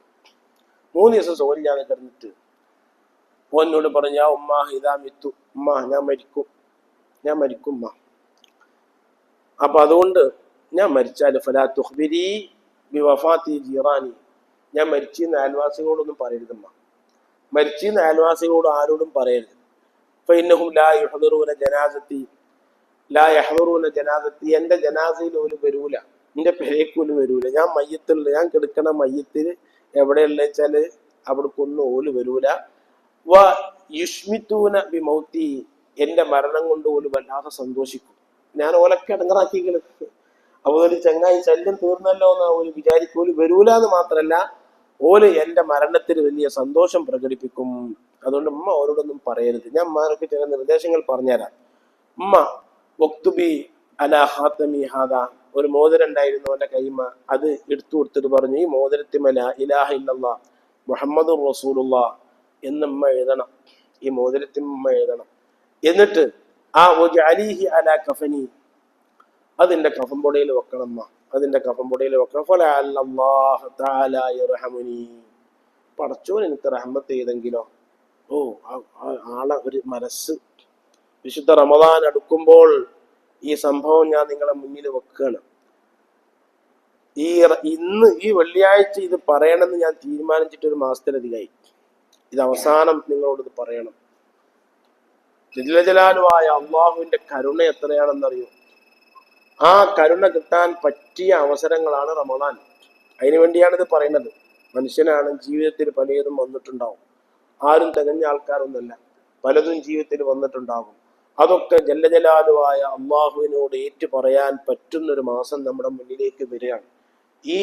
3 ദിവസം സുഖമില്ലാതെ കിടന്നിട്ട് ഓനോട് പറഞ്ഞ ഉമ്മ ഇതാ മിത്തു, ഉമ്മ ഞാൻ മരിക്കും ഉമ്മ. അപ്പൊ അതുകൊണ്ട് ഞാൻ മരിച്ചാൽ ഫലാ തുഖ്ബിരി ബിവഫാത്തി ജീറാനി, ഞാൻ മരിച്ചെന്ന് അയൽവാസികളോടൊന്നും പറയരുതമ്മ, മരിച്ചെന്ന് അയൽവാസികളോട് ആരോടും പറയരുത്. ഫഇന്നഹും ലാ യഹ്ദറൂന ജനാസത്തി, എന്റെ ജനാസയിൽ ഓല് വരൂല, എന്റെ പെരേക്കോല് വരൂല. ഞാൻ മയ്യത്തുള്ള, ഞാൻ കിടക്കണ മയ്യത്തിൽ എവിടെയുള്ള വെച്ചാല് അവിടേക്കൊന്നും ഓല് വരൂല. വ യുഷ്മിത്തൂന ബി മൗത്തി, എന്റെ മരണം കൊണ്ട് ഓല് വല്ലാതെ സന്തോഷിക്കും. ഞാൻ ഓലൊക്കെ അടങ്ങറാക്കിക്കണ്. അപ്പൊ ഒരു ചങ്ങായി ശല്യം തീർന്നല്ലോ എന്ന് ഓല് വിചാരിക്കും. ഓല് വരൂല എന്ന് മാത്രല്ല, ഓല് എന്റെ മരണത്തിന് വലിയ സന്തോഷം പ്രകടിപ്പിക്കും. അതുകൊണ്ട് ഉമ്മ ഓരോടൊന്നും പറയരുത്. ഞാൻ ഉമ്മാർക്ക് ചില നിർദ്ദേശങ്ങൾ പറഞ്ഞുതരാം. ഉമ്മ വക്തുബി അലാ ഖാതമി ഹാദാ, ഒരു മോതിരം ഉണ്ടായിരുന്നു അവന്റെ കൈമ, അത് എടുത്തു കൊടുത്തിട്ട് പറഞ്ഞു ഈ മോതിരത്തിമല ഇലാഹ ഇല്ലല്ലാഹ് മുഹമ്മദുർ റസൂലുള്ളാഹ് എന്നുമ്മ എഴുതണം. ഈ മോതിരത്തിമ്മ എഴുതണം. എന്നിട്ട് ആ വജഅലിഹി അലാ കഫനി, അതിന്റെ കഫംപൊടിയിൽ വെക്കണം അമ്മ, അതിന്റെ കഫംപൊടിയിൽ വെക്കണം. ഫലഅല്ലാഹു തആല യർഹമുനി, പടച്ചോൻ എനിക്ക് റഹ്മത്ത് ചെയ്തെങ്കിലോ. ഓ ആളെ ഒരു മനസ്സ്. വിശുദ്ധ റമദാൻ അടുക്കുമ്പോൾ ഈ സംഭവം ഞാൻ നിങ്ങളെ മുന്നിൽ വെക്കുകയാണ്. ഇന്ന് ഈ വെള്ളിയാഴ്ച ഇത് പറയണമെന്ന് ഞാൻ തീരുമാനിച്ചിട്ട് 1 മാസത്തിലധികമായി. ഇത് അവസാനം നിങ്ങളോട് ഇത് പറയണം. ജലാലുവായ അള്ളാഹുവിന്റെ കരുണ എത്രയാണെന്നറിയോ? ആ കരുണ കിട്ടാൻ പറ്റിയ അവസരങ്ങളാണ് റമദാൻ. അതിനു വേണ്ടിയാണ് ഇത് പറയുന്നത്. മനുഷ്യനാണ്, ജീവിതത്തിൽ പലതും വന്നിട്ടുണ്ടാവും. ആരും തികഞ്ഞ ആൾക്കാരൊന്നുമല്ല, പലതും ജീവിതത്തിൽ വന്നിട്ടുണ്ടാകും. അതൊക്കെ ജലാലുവായ അള്ളാഹുവിനോട് ഏറ്റു പറയാൻ പറ്റുന്നൊരു മാസം നമ്മുടെ മുന്നിലേക്ക് വരികയാണ്. ഈ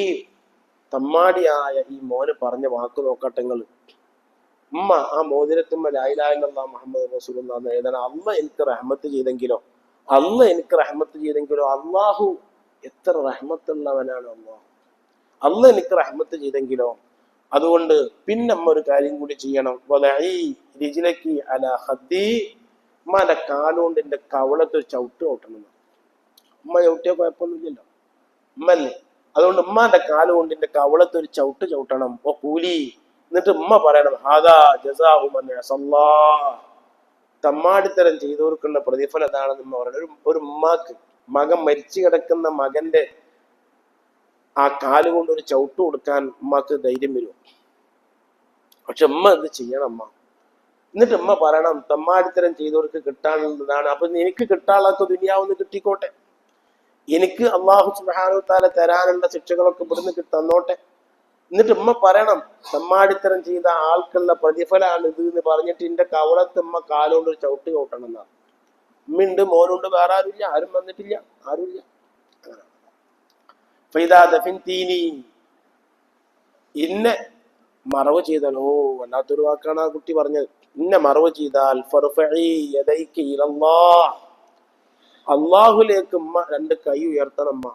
തമ്മാടിയായ ഈ മോന് പറഞ്ഞ വാക്ക് നോക്കട്ടെങ്ങൾ. ഉമ്മ ആ മോതിരത്തുമ്മ ലാ ഇലാഹ ഇല്ലല്ലാഹ് മുഹമ്മദ് റസൂലുള്ളാഹ് എന്ന് എഴുതണം. അള്ള എനിക്ക് റഹ്മത്ത് ചെയ്തെങ്കിലോ, അള്ളാഹു എത്ര റഹ്മത്തുള്ളവനാണ് അള്ള എനിക്ക് റഹ്മത്ത് ചെയ്തെങ്കിലോ. അതുകൊണ്ട് പിന്നെ അമ്മ ഒരു കാര്യം കൂടി ചെയ്യണം. രിജ്ലക്കി അലാ ഖദ്ദി, ഉമ്മാന്റെ കാലുകൊണ്ട് എന്റെ കവളത്ത് ഒരു ചവിട്ട് ചവിട്ടണം. ഉമ്മ ചവിട്ടിയ കുഴപ്പമൊന്നുമില്ലല്ലോ, ഉമ്മല്ലേ. അതുകൊണ്ട് ഉമ്മാന്റെ കാലുകൊണ്ട് എന്റെ കവളത്ത് ഒരു ചവിട്ട് ചവിട്ടണം. ഓ കൂലി. എന്നിട്ട് ഉമ്മ പറയണം ഹാദാ ജസാഉ മൻ അസല്ലാഹ്, തമ്മാടിത്തരം ചെയ്തവർക്കുള്ള പ്രതിഫലം അതാണെന്ന് ഉമ്മ പറയണം. ഒരു ഉമ്മാക്ക് മകൻ മരിച്ചു കിടക്കുന്ന മകന്റെ ആ കാലുകൊണ്ട് ഒരു ചവിട്ട് കൊടുക്കാൻ ഉമ്മാക്ക് ധൈര്യം വരും. പക്ഷെ ഉമ്മ ഇത് ചെയ്യണം അമ്മ. എന്നിട്ട് ഉമ്മ പറയണം തമ്മാടിത്തരം ചെയ്തവർക്ക് കിട്ടാനുള്ളതാണ്. അപ്പൊ എനിക്ക് കിട്ടാനുള്ള ദുനിയാവൊന്ന് കിട്ടിക്കോട്ടെ, എനിക്ക് അള്ളാഹു സുബ്ഹാനഹു തആല തരാനുള്ള ശിക്ഷകളൊക്കെ ഇവിടുന്ന് തന്നോട്ടെ. എന്നിട്ട് ഉമ്മ പറയണം തമ്മാടിത്തരം ചെയ്ത ആൾക്കുള്ള പ്രതിഫലമാണ് ഇത് എന്ന് പറഞ്ഞിട്ട് എന്റെ കവളത്ത് ഉമ്മ കാലുകൊണ്ട് ഒരു ചവിട്ട് ചവിട്ടണം എന്നാണ്. ഉമ്മയുണ്ട്, മോനുണ്ട്, വേറെ ആരുമില്ല, ആരും വന്നിട്ടില്ല, ആരുമില്ല. ഫൈദാ ദഫിൻതീനി, ഇന്നെ മറവ് ചെയ്താൽ, ഓ വല്ലാത്തൊരു വാക്കാണ് ആ കുട്ടി പറഞ്ഞത്, ഇന്നെ മറവ് ചെയ്താൽ ഫർഫഇ യദൈക ഇലല്ലാഹ്, അള്ളാഹുലേക്ക് ഉമ്മ 2 കൈ ഉയർത്തണം. അമ്മ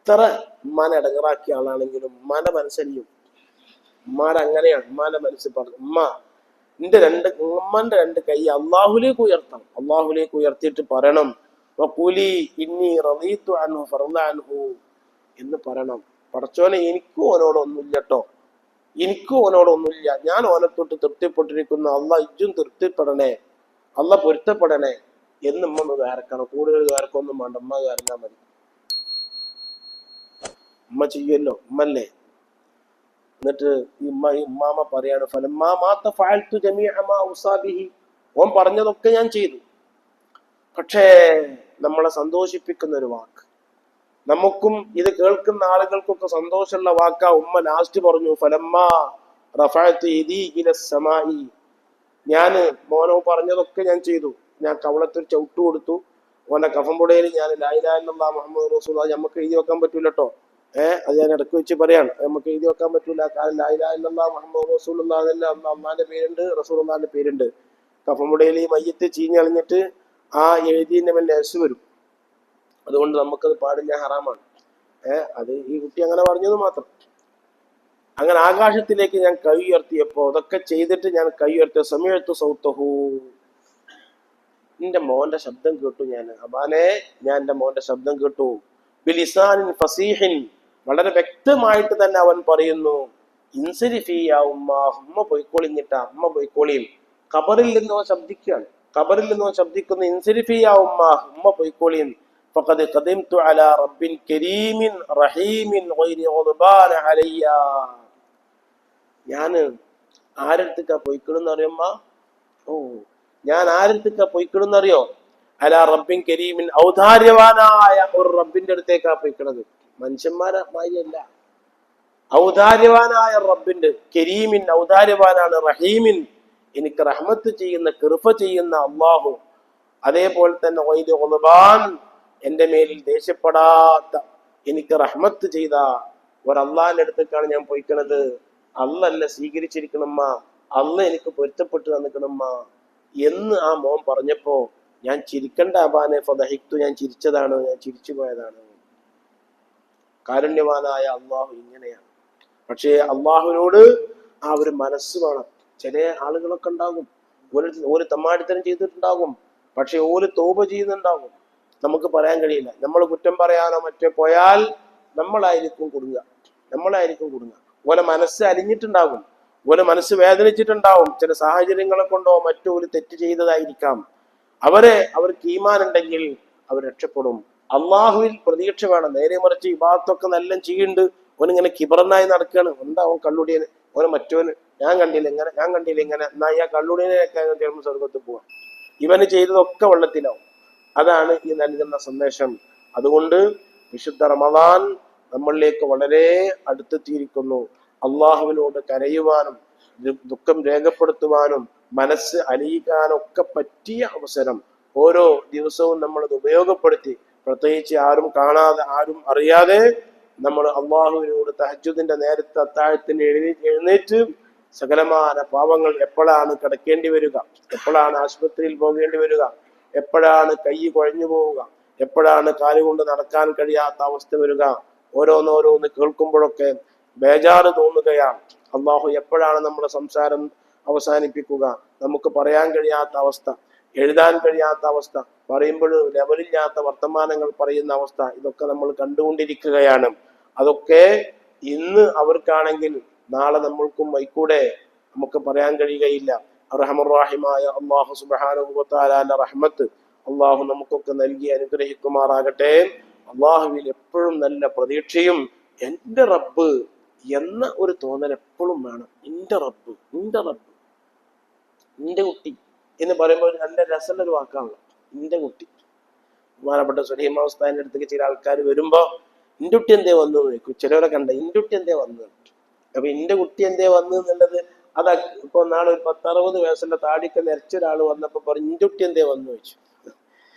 എത്ര ഉമ്മാനെ ഇടങ്ങറാക്കിയ ആളാണെങ്കിലും ഉമ്മാന്റെ മനസ്സരിയും. ഉമ്മാരങ്ങനെയാണ്. ഉമ്മാന്റെ മനസ്സിൽ പറഞ്ഞു, ഉമ്മന്റെ രണ്ട് കൈ അള്ളാഹുലേക്ക് ഉയർത്തണം. അള്ളാഹുലേക്ക് ഉയർത്തിയിട്ട് പറയണം, വഖൂലി ഇന്നി റളീതു അൻഹു ഫർള അൻഹു എന്ന് പറയണം. പടച്ചോനെ, എനിക്കും ഓനോടൊന്നുമില്ല കേട്ടോ, എനിക്കും ഓനോടൊന്നുമില്ല, ഞാൻ ഓനെ തൊട്ട് തൃപ്തിപ്പെട്ടിരിക്കുന്നു. അള്ളാഹ് ഇജ്ജും തൃപ്തിപ്പെടണേ, അള്ളാഹ് പൊരുത്തപ്പെടണേ എന്ന് ഉമ്മ ഒന്ന് വേർക്കണം. കൂടുതൽ വേർക്കൊന്നും വേണ്ട, ഉമ്മ വേർന്നാൽ മതി. ഉമ്മ ചെയ്യുമല്ലോ, ഉമ്മല്ലേ. എന്നിട്ട് ഉമ്മാമ പറയാണ്, ഓൻ പറഞ്ഞതൊക്കെ ഞാൻ ചെയ്തു. പക്ഷേ നമ്മളെ സന്തോഷിപ്പിക്കുന്ന ഒരു വാക്ക്, നമുക്കും ഇത് കേൾക്കുന്ന ആളുകൾക്കൊക്കെ സന്തോഷമുള്ള വാക്കാ ഉമ്മ ലാസ്റ്റ് പറഞ്ഞു, ഫലമ്മാ റഫഅതു യദി ഇല സമാഇ, ഞാന് മോനോ പറഞ്ഞതൊക്കെ ഞാൻ ചെയ്തു. ഞാൻ കവളത്തിൽ ചവിട്ടു കൊടുത്തു. ഓന്റെ കഫംപുടയിൽ ഞാൻ ലാ ഇലാഹ ഇല്ലല്ലാഹ് മുഹമ്മദ് റസൂലുള്ളാഹ്, നമുക്ക് എഴുതി വെക്കാൻ പറ്റൂല കേട്ടോ. അത് ഞാൻ ഇടയ്ക്ക് വെച്ച് പറയാണ്, നമുക്ക് എഴുതി വെക്കാൻ പറ്റൂല. ലാ ഇലാഹ ഇല്ലല്ലാഹ് മുഹമ്മദ് റസൂലുള്ളാഹ് അതല്ല, അള്ളാന്റെ പേരുണ്ട്, റസൂലുള്ളാഹിന്റെ പേരുണ്ട്. കഫംപുടയിൽ ഈ മയ്യത്ത് ചീഞ്ഞളിഞ്ഞിട്ട് ആ എഴുതിന്റെ മേലെ എസ് വരും. അതുകൊണ്ട് നമുക്കത് പാടില്ല, ഹറാമാണ്. അത് ഈ കുട്ടി അങ്ങനെ പറഞ്ഞത് മാത്രം. അങ്ങനെ ആകാശത്തിലേക്ക് ഞാൻ കൈ ഉയർത്തിയപ്പോ, അതൊക്കെ ചെയ്തിട്ട് ഞാൻ കൈ ഉയർത്തിയ സമയത്ത് സൗത്തഹു, എന്റെ മോന്റെ ശബ്ദം കേട്ടു. ഞാൻ അബാനെ, ഞാൻ എന്റെ മോന്റെ ശബ്ദം കേട്ടു. ബിലിസാനിൻ ഫസീഹിൻ, വളരെ വ്യക്തമായിട്ട് തന്നെ അവൻ പറയുന്നു, ഇൻസരിഫിയ ഉമ്മ, ഉമ്മ പൊയ്ക്കോളിഞ്ഞിട്ടാ, ഉമ്മ പൊയ്ക്കോളിയിൽ. ഖബറിൽ നിന്നോ ശബ്ദിക്കുകയാണ്, ഖബറിൽ നിന്നോ ശബ്ദിക്കുന്നു, ഇൻസരിഫിയ ഉമ്മ, ഉമ്മ പൊയ്ക്കോളിയും. ഫഖദ് ഖദിംതു അലാ റബ്ബിൻ കരീമിൻ റഹീമിൻ ഗൈരി ഗദ്ബാന അലയ്യ, ഞാൻ ആരടുത്തേക്കാ പൊയ്ക്കണെന്ന് അറിയമ്മ? ഞാൻ ആരടുത്തേക്കാ പൊയ്ക്കണെന്ന് അറിയോ? അലാ റബ്ബിൻ കരീമിൻ, ഔദാര്യവാനായ ഒരു റബ്ബിന്റെ അടുത്തേക്കാ പൊയ്ക്കണത്. മനുഷ്യന്മാരെ മാതിരിയല്ല, ഔദാര്യവാനായ റബ്ബിന്റെ. കരീമിൻ, ഔദാര്യവാനാണ്. റഹീമിൻ, എനിക്ക് റഹ്മത്ത് ചെയ്യുന്ന, കൃപ ചെയ്യുന്ന അള്ളാഹു. അതേപോലെ തന്നെ ഗൈരി ഗദ്ബാൻ, എന്റെ മേലിൽ ദേഷ്യപ്പെടാത്ത, എനിക്ക് റഹ്മത്ത് ചെയ്ത ഒരല്ലാന്റെ അടുത്തേക്കാണ് ഞാൻ പോയിക്കണത്. അല്ലല്ല സ്വീകരിച്ചിരിക്കണമ്മ, അല്ല എനിക്ക് പൊരുത്തപ്പെട്ട് തന്നിക്കണമ്മ എന്ന് ആ മോൻ പറഞ്ഞപ്പോ ഞാൻ ചിരിക്കണ്ട അബാനെ, ഫദഹിക്തു, ഞാൻ ചിരിച്ചതാണ്, ഞാൻ ചിരിച്ചു പോയതാണ്. കാരുണ്യവാനായ അള്ളാഹു ഇങ്ങനെയാണ്. പക്ഷേ അള്ളാഹുവിനോട് ആ ഒരു മനസ്സ് വേണം. ചില ആളുകളൊക്കെ ഉണ്ടാകും, ഓര് തമ്മാടിത്തരം ചെയ്തിട്ടുണ്ടാകും, പക്ഷെ ഓര് തൗബ ചെയ്യുന്നുണ്ടാകും. നമുക്ക് പറയാൻ കഴിയില്ല. നമ്മൾ കുറ്റം പറയാനോ മറ്റോ പോയാൽ നമ്മളായിരിക്കും കുടുങ്ങുക. ഓലെ മനസ്സ് അലിഞ്ഞിട്ടുണ്ടാകും, ഓലെ മനസ്സ് വേദനിച്ചിട്ടുണ്ടാവും. ചില സാഹചര്യങ്ങളെ കൊണ്ടോ മറ്റോ ഒരു തെറ്റ് ചെയ്തതായിരിക്കാം. അവർക്ക് ഈമാൻ ഉണ്ടെങ്കിൽ അവർ രക്ഷപ്പെടും. അള്ളാഹുവിൽ പ്രതീക്ഷ വേണം. നേരെ മറിച്ച് ഇബാദത്തൊക്കെ നല്ല ചെയ്യുന്നുണ്ട്, ഓനിങ്ങനെ കിബറനായി നടക്കുകയാണ്. എന്താ അവൻ കള്ളുടിയന്, ഓനെ മറ്റോന് ഞാൻ കണ്ടില്ല ഇങ്ങനെ, എന്നാ ഈ കള്ളുടിയനെയൊക്കെ ചിലപ്പോൾ സ്വർഗത്തിൽ പോവാം. ഇവന് ചെയ്തതൊക്കെ വെള്ളത്തിലാവും. അതാണ് ഈ നൽകുന്ന സന്ദേശം. അതുകൊണ്ട് വിശുദ്ധ റമദാൻ നമ്മളിലേക്ക് വളരെ അടുത്തെത്തിയിരിക്കുന്നു. അള്ളാഹുവിനോട് കരയുവാനും ദുഃഖം രേഖപ്പെടുത്തുവാനും മനസ്സ് അലിയിക്കാനൊക്കെ പറ്റിയ അവസരം ഓരോ ദിവസവും നമ്മളത് ഉപയോഗപ്പെടുത്തി, പ്രത്യേകിച്ച് ആരും കാണാതെ ആരും അറിയാതെ നമ്മൾ അള്ളാഹുവിനോട് തഹജ്ജുദിന്റെ നേരത്തെ അത്താഴത്തിന് എഴുന്നേറ്റ് സകലമാന പാവങ്ങൾ, എപ്പോഴാണ് കിടക്കേണ്ടി വരിക, എപ്പോഴാണ് ആശുപത്രിയിൽ പോകേണ്ടി വരിക, എപ്പോഴാണ് കൈ കുഴഞ്ഞു പോവുക, എപ്പോഴാണ് കാലുകൊണ്ട് നടക്കാൻ കഴിയാത്ത അവസ്ഥ വരിക, ഓരോന്നോരോന്ന് കേൾക്കുമ്പോഴൊക്കെ ബേജാറ് തോന്നുകയാണ്. അള്ളാഹു എപ്പോഴാണ് നമ്മുടെ സംസാരം അവസാനിപ്പിക്കുക, നമുക്ക് പറയാൻ കഴിയാത്ത അവസ്ഥ, എഴുതാൻ കഴിയാത്ത അവസ്ഥ, പറയുമ്പോൾ ലെവലില്ലാത്ത വർത്തമാനങ്ങൾ പറയുന്ന അവസ്ഥ, ഇതൊക്കെ നമ്മൾ കണ്ടുകൊണ്ടിരിക്കുകയാണ്. അതൊക്കെ ഇന്ന് അവർക്കാണെങ്കിൽ നാളെ നമ്മൾക്കും വൈക്കൂടെ, നമുക്ക് പറയാൻ കഴിയുകയില്ല. റഹ്മാനുറഹീമായ അല്ലാഹു സുബ്ഹാനഹു വ തആലയുടെ റഹ്മത്ത് അള്ളാഹു നമുക്കൊക്കെ നൽകി അനുഗ്രഹിക്കുമാറാകട്ടെ. അള്ളാഹുവിൽ എപ്പോഴും നല്ല പ്രതീക്ഷയും എൻ്റെ റബ്ബ് എന്ന ഒരു തോന്നൽ എപ്പോഴും വേണം. എൻ്റെ റബ്ബ്, എൻ്റെ കുട്ടി എന്ന് പറയുമ്പോൾ ഒരു നല്ല രസമുള്ളൊരു വാക്കാണല്ലോ, എൻ്റെ കുട്ടി. ബഹുമാനപ്പെട്ട സുലൈമാൻ ഉസ്താദിന്റെ അടുത്തേക്ക് ചില ആൾക്കാർ വരുമ്പോ എൻ്റെ കുട്ടി എന്തേ വന്നു എന്ന് ചോദിക്കും. ചിലവരെ കണ്ട എൻ്റെ കുട്ടി എന്തേ വന്നു. അപ്പൊ എൻ്റെ കുട്ടി എന്തേ വന്നു എന്നുള്ളത് അതാ. ഇപ്പൊ നാളെ ഒരു 10-60 വയസ്സുള്ള താടിക്ക് നിരച്ച ഒരാൾ വന്നപ്പോ പറഞ്ഞു എൻ്റെ കുട്ടി എന്തേ വന്നു ചോദിച്ചു.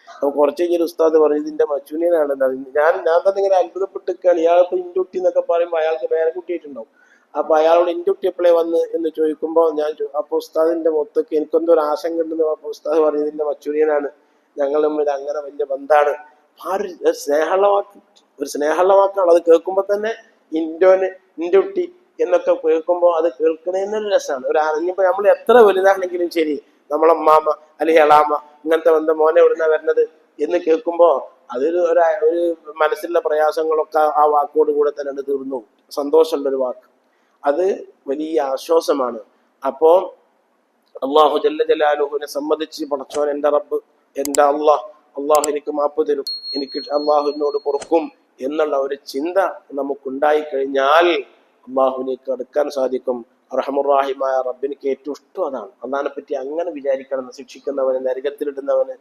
അപ്പൊ കുറച്ച് കഴിഞ്ഞൊരു ഉസ്താദ് പറഞ്ഞു ഇതിന്റെ മച്ചൂനിയനാണ്. ഞാൻ തന്നെ ഇങ്ങനെ അത്ഭുതപ്പെട്ടിരിക്കുകയാണ്. ഇയാൾക്ക് എൻ്റെ കുട്ടി എന്നൊക്കെ പറയുമ്പോൾ അയാൾക്ക് വേറെ കുട്ടിയായിട്ടുണ്ടാവും. അപ്പൊ അയാളോട് എൻ്റെ കുട്ടി എപ്പോഴേ വന്ന് എന്ന് ചോദിക്കുമ്പോൾ അപ്പൊ ഉസ്താദിന്റെ മൊത്തക്ക് എനിക്കെന്തോ ഒരു ആശങ്ക ഉണ്ടെന്ന്. അപ്പൊ ഉസ്താദ് പറഞ്ഞു ഇതിന്റെ മച്ചൂനിയനാണ്, ഞങ്ങൾ തമ്മിൽ അങ്ങനെ വലിയ ബന്ധാണ്, ആ ഒരു സ്നേഹമുള്ള വാക്ക്, ഒരു സ്നേഹമുള്ള വാക്കാണ്. അത് കേൾക്കുമ്പോൾ തന്നെ ഇൻഡോന് ഇൻഡുട്ടി എന്നൊക്കെ കേൾക്കുമ്പോൾ അത് കേൾക്കുന്നതിനൊരു രസമാണ്. ഇനിയിപ്പോ നമ്മൾ എത്ര വലുതാണെങ്കിലും ശരി, നമ്മളെ അമ്മാമ അല്ലെങ്കിൽ എളാമ ഇങ്ങനത്തെ ബന്ധം മോനെ എവിടുന്ന വരുന്നത് എന്ന് കേൾക്കുമ്പോൾ അതൊരു ഒരു മനസ്സിലുള്ള പ്രയാസങ്ങളൊക്കെ ആ വാക്കോട് കൂടെ തന്നെ തീർന്നു. സന്തോഷമുള്ളൊരു വാക്ക്, അത് വലിയ ആശ്വാസമാണ്. അപ്പോ അള്ളാഹു ജല്ല ജലാലുഹുവിനെ സംബന്ധിച്ച് പടച്ചോൻ എൻ്റെ റബ്ബ്, എൻ്റെ അള്ളാഹു എനിക്ക് മാപ്പ് തരും, എനിക്ക് അള്ളാഹുവിനോട് പൊറുക്കും എന്നുള്ള ഒരു ചിന്ത നമുക്കുണ്ടായി കഴിഞ്ഞാൽ അള്ളാഹുവിലേക്ക് അടുക്കാൻ സാധിക്കും. റഹ്മുറാഹിമായ റബ്ബിനിക്ക് ഏറ്റവും ഇഷ്ടം അതാണ്. അള്ളാഹിനെ പറ്റി അങ്ങനെ വിചാരിക്കണം. ശിക്ഷിക്കുന്നവന്, നരകത്തിലിടുന്നവന്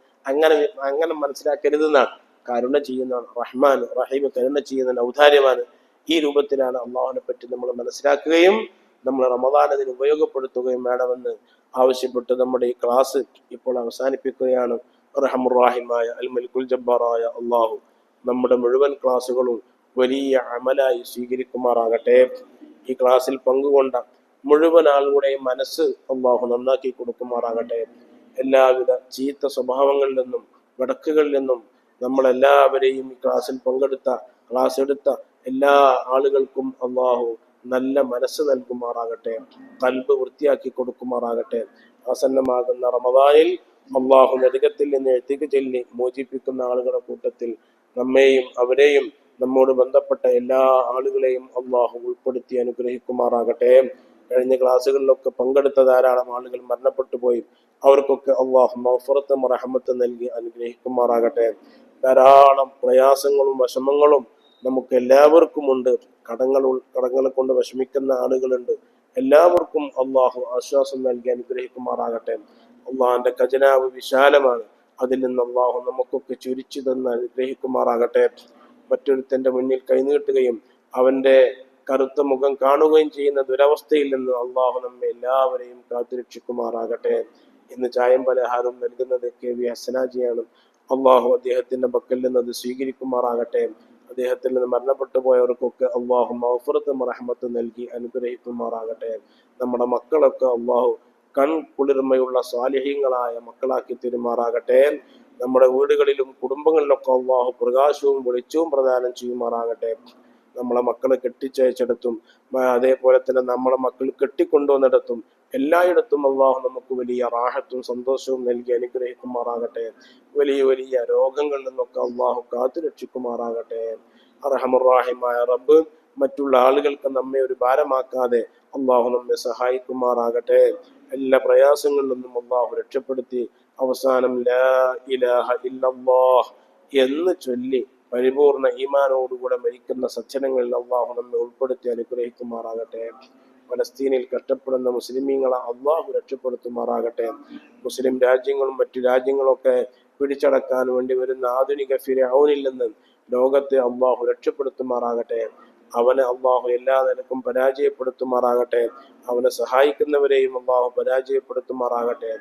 അങ്ങനെ മനസ്സിലാക്കരുതെന്നാണ്. കരുണ ചെയ്യുന്നതാണ് റഹ്മാൻ റഹീം, കരുണ ചെയ്യുന്നതാണ്, ഔദാര്യമാണ്. ഈ രൂപത്തിലാണ് അള്ളാഹുവിനെ പറ്റി നമ്മൾ മനസ്സിലാക്കുകയും നമ്മൾ റമദാൻ അതിന് ഉപയോഗപ്പെടുത്തുകയും വേണമെന്ന് ആവശ്യപ്പെട്ട് നമ്മുടെ ഈ ക്ലാസ് ഇപ്പോൾ അവസാനിപ്പിക്കുകയാണ്. റഹ്മുറാഹിമായ അൽ മലിക്കുൽ ജബ്ബാറായ അള്ളാഹു നമ്മുടെ മുഴുവൻ ക്ലാസ്സുകളും വലിയ അമലായി സ്വീകരിക്കുമാറാകട്ടെ. ഈ ക്ലാസ്സിൽ പങ്കുകൊണ്ട മുഴുവൻ ആളുകളുടെയും മനസ്സ് അള്ളാഹു നന്നാക്കി കൊടുക്കുമാറാകട്ടെ. എല്ലാവിധ ചീത്ത സ്വഭാവങ്ങളിൽ നിന്നും വടക്കുകളിൽ നിന്നും നമ്മളെല്ലാവരെയും ഈ ക്ലാസ്സിൽ ക്ലാസ് എടുത്ത എല്ലാ ആളുകൾക്കും അള്ളാഹു നല്ല മനസ്സ് നൽകുമാറാകട്ടെ, കൽബ് വൃത്തിയാക്കി കൊടുക്കുമാറാകട്ടെ. ആസന്നമാകുന്ന റമദാനിൽ അള്ളാഹു നരകത്തിൽ നിന്ന് എത്തിക്ക് ചൊല്ലി മോചിപ്പിക്കുന്ന ആളുകളുടെ കൂട്ടത്തിൽ നമ്മെയും അവരെയും നമ്മോട് ബന്ധപ്പെട്ട എല്ലാ ആളുകളെയും അള്ളാഹു ഉൾപ്പെടുത്തി അനുഗ്രഹിക്കുമാറാകട്ടെ. കഴിഞ്ഞ ക്ലാസ്സുകളിലൊക്കെ പങ്കെടുത്ത ധാരാളം ആളുകൾ മരണപ്പെട്ടു പോയി. അവർക്കൊക്കെ അള്ളാഹു മഗ്ഫിറത്തും റഹ്മത്തും നൽകി അനുഗ്രഹിക്കുമാറാകട്ടെ. ധാരാളം പ്രയാസങ്ങളും വിഷമങ്ങളും നമുക്ക് എല്ലാവർക്കും ഉണ്ട്. കടങ്ങളെ കൊണ്ട് വിഷമിക്കുന്ന ആളുകളുണ്ട്. എല്ലാവർക്കും അള്ളാഹു ആശ്വാസം നൽകി അനുഗ്രഹിക്കുമാറാകട്ടെ. അള്ളാഹിന്റെ ഖജനാവ് വിശാലമാണ്. അതിൽ നിന്ന് അള്ളാഹു നമുക്കൊക്കെ ചുരിച്ചു തന്ന് അനുഗ്രഹിക്കുമാറാകട്ടെ. മറ്റൊരുത്തന്റെ മുന്നിൽ കൈനീട്ടുകയും അവന്റെ കറുത്ത മുഖം കാണുകയും ചെയ്യുന്ന ദുരവസ്ഥയിൽ നിന്ന് അള്ളാഹു നമ്മെ എല്ലാവരെയും കാത്തുരക്ഷിക്കുമാറാകട്ടെ. ഇന്ന് ചായം പലഹാരം നൽകുന്നത് കെ വി ഹസനാജിയാണ്. അള്ളാഹു അദ്ദേഹത്തിന്റെ പക്കൽ നിന്ന് അത് സ്വീകരിക്കുമാറാകട്ടെ. അദ്ദേഹത്തിൽ നിന്ന് മരണപ്പെട്ടു പോയവർക്കൊക്കെ അള്ളാഹു മഗ്ഫിറത്തും റഹ്മത്തും നൽകി അനുഗ്രഹിക്കുമാറാകട്ടെ. നമ്മുടെ മക്കളൊക്കെ അള്ളാഹു കുളിർമയുള്ള സ്വാലിഹീങ്ങളായ മക്കളാക്കി തെരുമാറാകട്ടെ. നമ്മുടെ വീടുകളിലും കുടുംബങ്ങളിലൊക്കെ അള്ളാഹു പ്രകാശവും വെളിച്ചവും പ്രദാനം ചെയ്യുമാറാകട്ടെ. നമ്മളെ മക്കളെ കെട്ടിച്ചയച്ചിടത്തും അതേപോലെ തന്നെ നമ്മളെ മക്കൾ കെട്ടിക്കൊണ്ടുവന്നിടത്തും എല്ലായിടത്തും അള്ളാഹു നമുക്ക് വലിയ റാഹത്തും സന്തോഷവും നൽകി അനുഗ്രഹിക്കുമാറാകട്ടെ. വലിയ വലിയ രോഗങ്ങളിൽ നിന്നൊക്കെ അള്ളാഹു കാത്തുരക്ഷിക്കുമാറാകട്ടെ. അർഹമുർറാഹിമായ റബ്ബ് മറ്റുള്ള ആളുകൾക്ക് നമ്മെ ഒരു ഭാരമാക്കാതെ അള്ളാഹു നമ്മെ സഹായിക്കുമാറാകട്ടെ. എല്ലാ പ്രയാസങ്ങളിൽ നിന്നും അള്ളാഹു രക്ഷപ്പെടുത്തി അവസാനം ലാ ഇലാഹ ഇല്ലല്ലാഹ് എന്ന് ചൊല്ലി പരിപൂർണ ഈമാനോടുകൂടെ മരിക്കുന്ന സജ്ജനങ്ങളിൽ അള്ളാഹു നമ്മെ ഉൾപ്പെടുത്തി അനുഗ്രഹിക്കുമാറാകട്ടെ. ഫലസ്തീനിൽ കഷ്ടപ്പെടുന്ന മുസ്ലിമീങ്ങളെ അള്ളാഹു രക്ഷപ്പെടുത്തുമാറാകട്ടെ. മുസ്ലിം രാജ്യങ്ങളും മറ്റു രാജ്യങ്ങളൊക്കെ പിടിച്ചടക്കാൻ വേണ്ടി വരുന്ന ആധുനിക ഫിർഔനിൽ നിന്ന് ലോകത്തെ അള്ളാഹു രക്ഷപ്പെടുത്തുമാറാകട്ടെ. അവനെ അള്ളാഹു എല്ലാ നിലക്കും പരാജയപ്പെടുത്തുമാറാകട്ടെ. അവനെ സഹായിക്കുന്നവരെയും അള്ളാഹു പരാജയപ്പെടുത്തുമാറാകട്ടെ.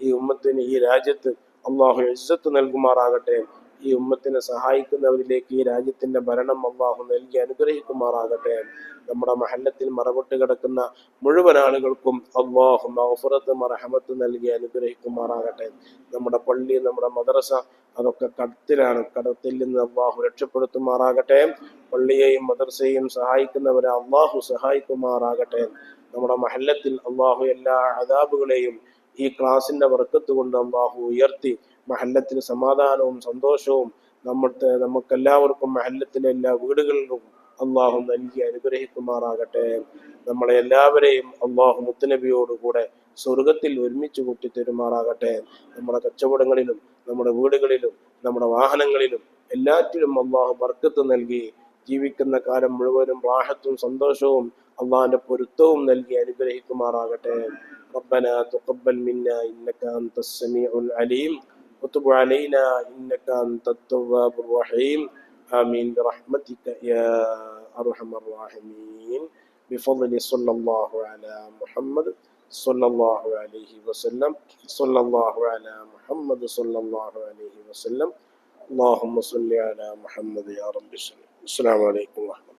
ഈ ഉമ്മത്തിന്, ഈ രാജ്യത്ത് അള്ളാഹു ഇസ്സത്ത് നൽകുമാറാകട്ടെ. ഈ ഉമ്മത്തിനെ സഹായിക്കുന്നവരിലേക്ക് ഈ രാജ്യത്തിന്റെ ഭരണം അള്ളാഹു നൽകി അനുഗ്രഹിക്കുമാറാകട്ടെ. നമ്മുടെ മഹല്ലത്തിൽ മറവിട്ട് കിടക്കുന്ന മുഴുവൻ ആളുകൾക്കും അള്ളാഹു മഗ്ഫിറത്തും റഹ്മത്തും നൽകി അനുഗ്രഹിക്കുമാറാകട്ടെ. നമ്മുടെ പള്ളി, നമ്മുടെ മദ്രസ അതൊക്കെ കടത്തിലാണ്. കടത്തിൽ നിന്ന് അള്ളാഹു രക്ഷപ്പെടുത്തുമാറാകട്ടെ. പള്ളിയെയും മദ്രസയെയും സഹായിക്കുന്നവരെ അള്ളാഹു സഹായിക്കുമാറാകട്ടെ. നമ്മുടെ മഹല്ലത്തിൽ അള്ളാഹു എല്ലാ അദാബുകളെയും ഈ ക്ലാസിന്റെ ബർക്കത്ത് കൊണ്ട് അള്ളാഹു ഉയർത്തി മഹല്ലത്തിന് സമാധാനവും സന്തോഷവും നമുക്കെല്ലാവർക്കും മഹല്ലത്തിലെ എല്ലാ വീടുകളിലും അള്ളാഹു നൽകി അനുഗ്രഹിക്കുമാറാകട്ടെ. നമ്മളെ എല്ലാവരെയും അള്ളാഹു മുത്തുനബിയോടുകൂടെ സ്വർഗത്തിൽ ഒരുമിച്ച് കൂട്ടി തരുമാറാകട്ടെ. നമ്മുടെ കച്ചവടങ്ങളിലും നമ്മുടെ വീടുകളിലും നമ്മുടെ വാഹനങ്ങളിലും എല്ലാറ്റിലും അള്ളാഹു ബർക്കത്ത് നൽകി ജീവിക്കുന്ന കാലം മുഴുവനും റാഹത്തും സന്തോഷവും അള്ളാഹിന്റെ പൊരുത്തവും നൽകി അനുഗ്രഹിക്കുമാറാകട്ടെ. ربنا تقبل منا إنك أنت السميع العليم وتب علينا إنك أنت التواب الرحيم آمين برحمتك يا أرحم الراحمين بفضل صلى الله على محمد صلى الله عليه وسلم صلى الله على محمد صلى الله عليه وسلم اللهم صل على محمد يا رب. السلام عليكم ورحمة الله.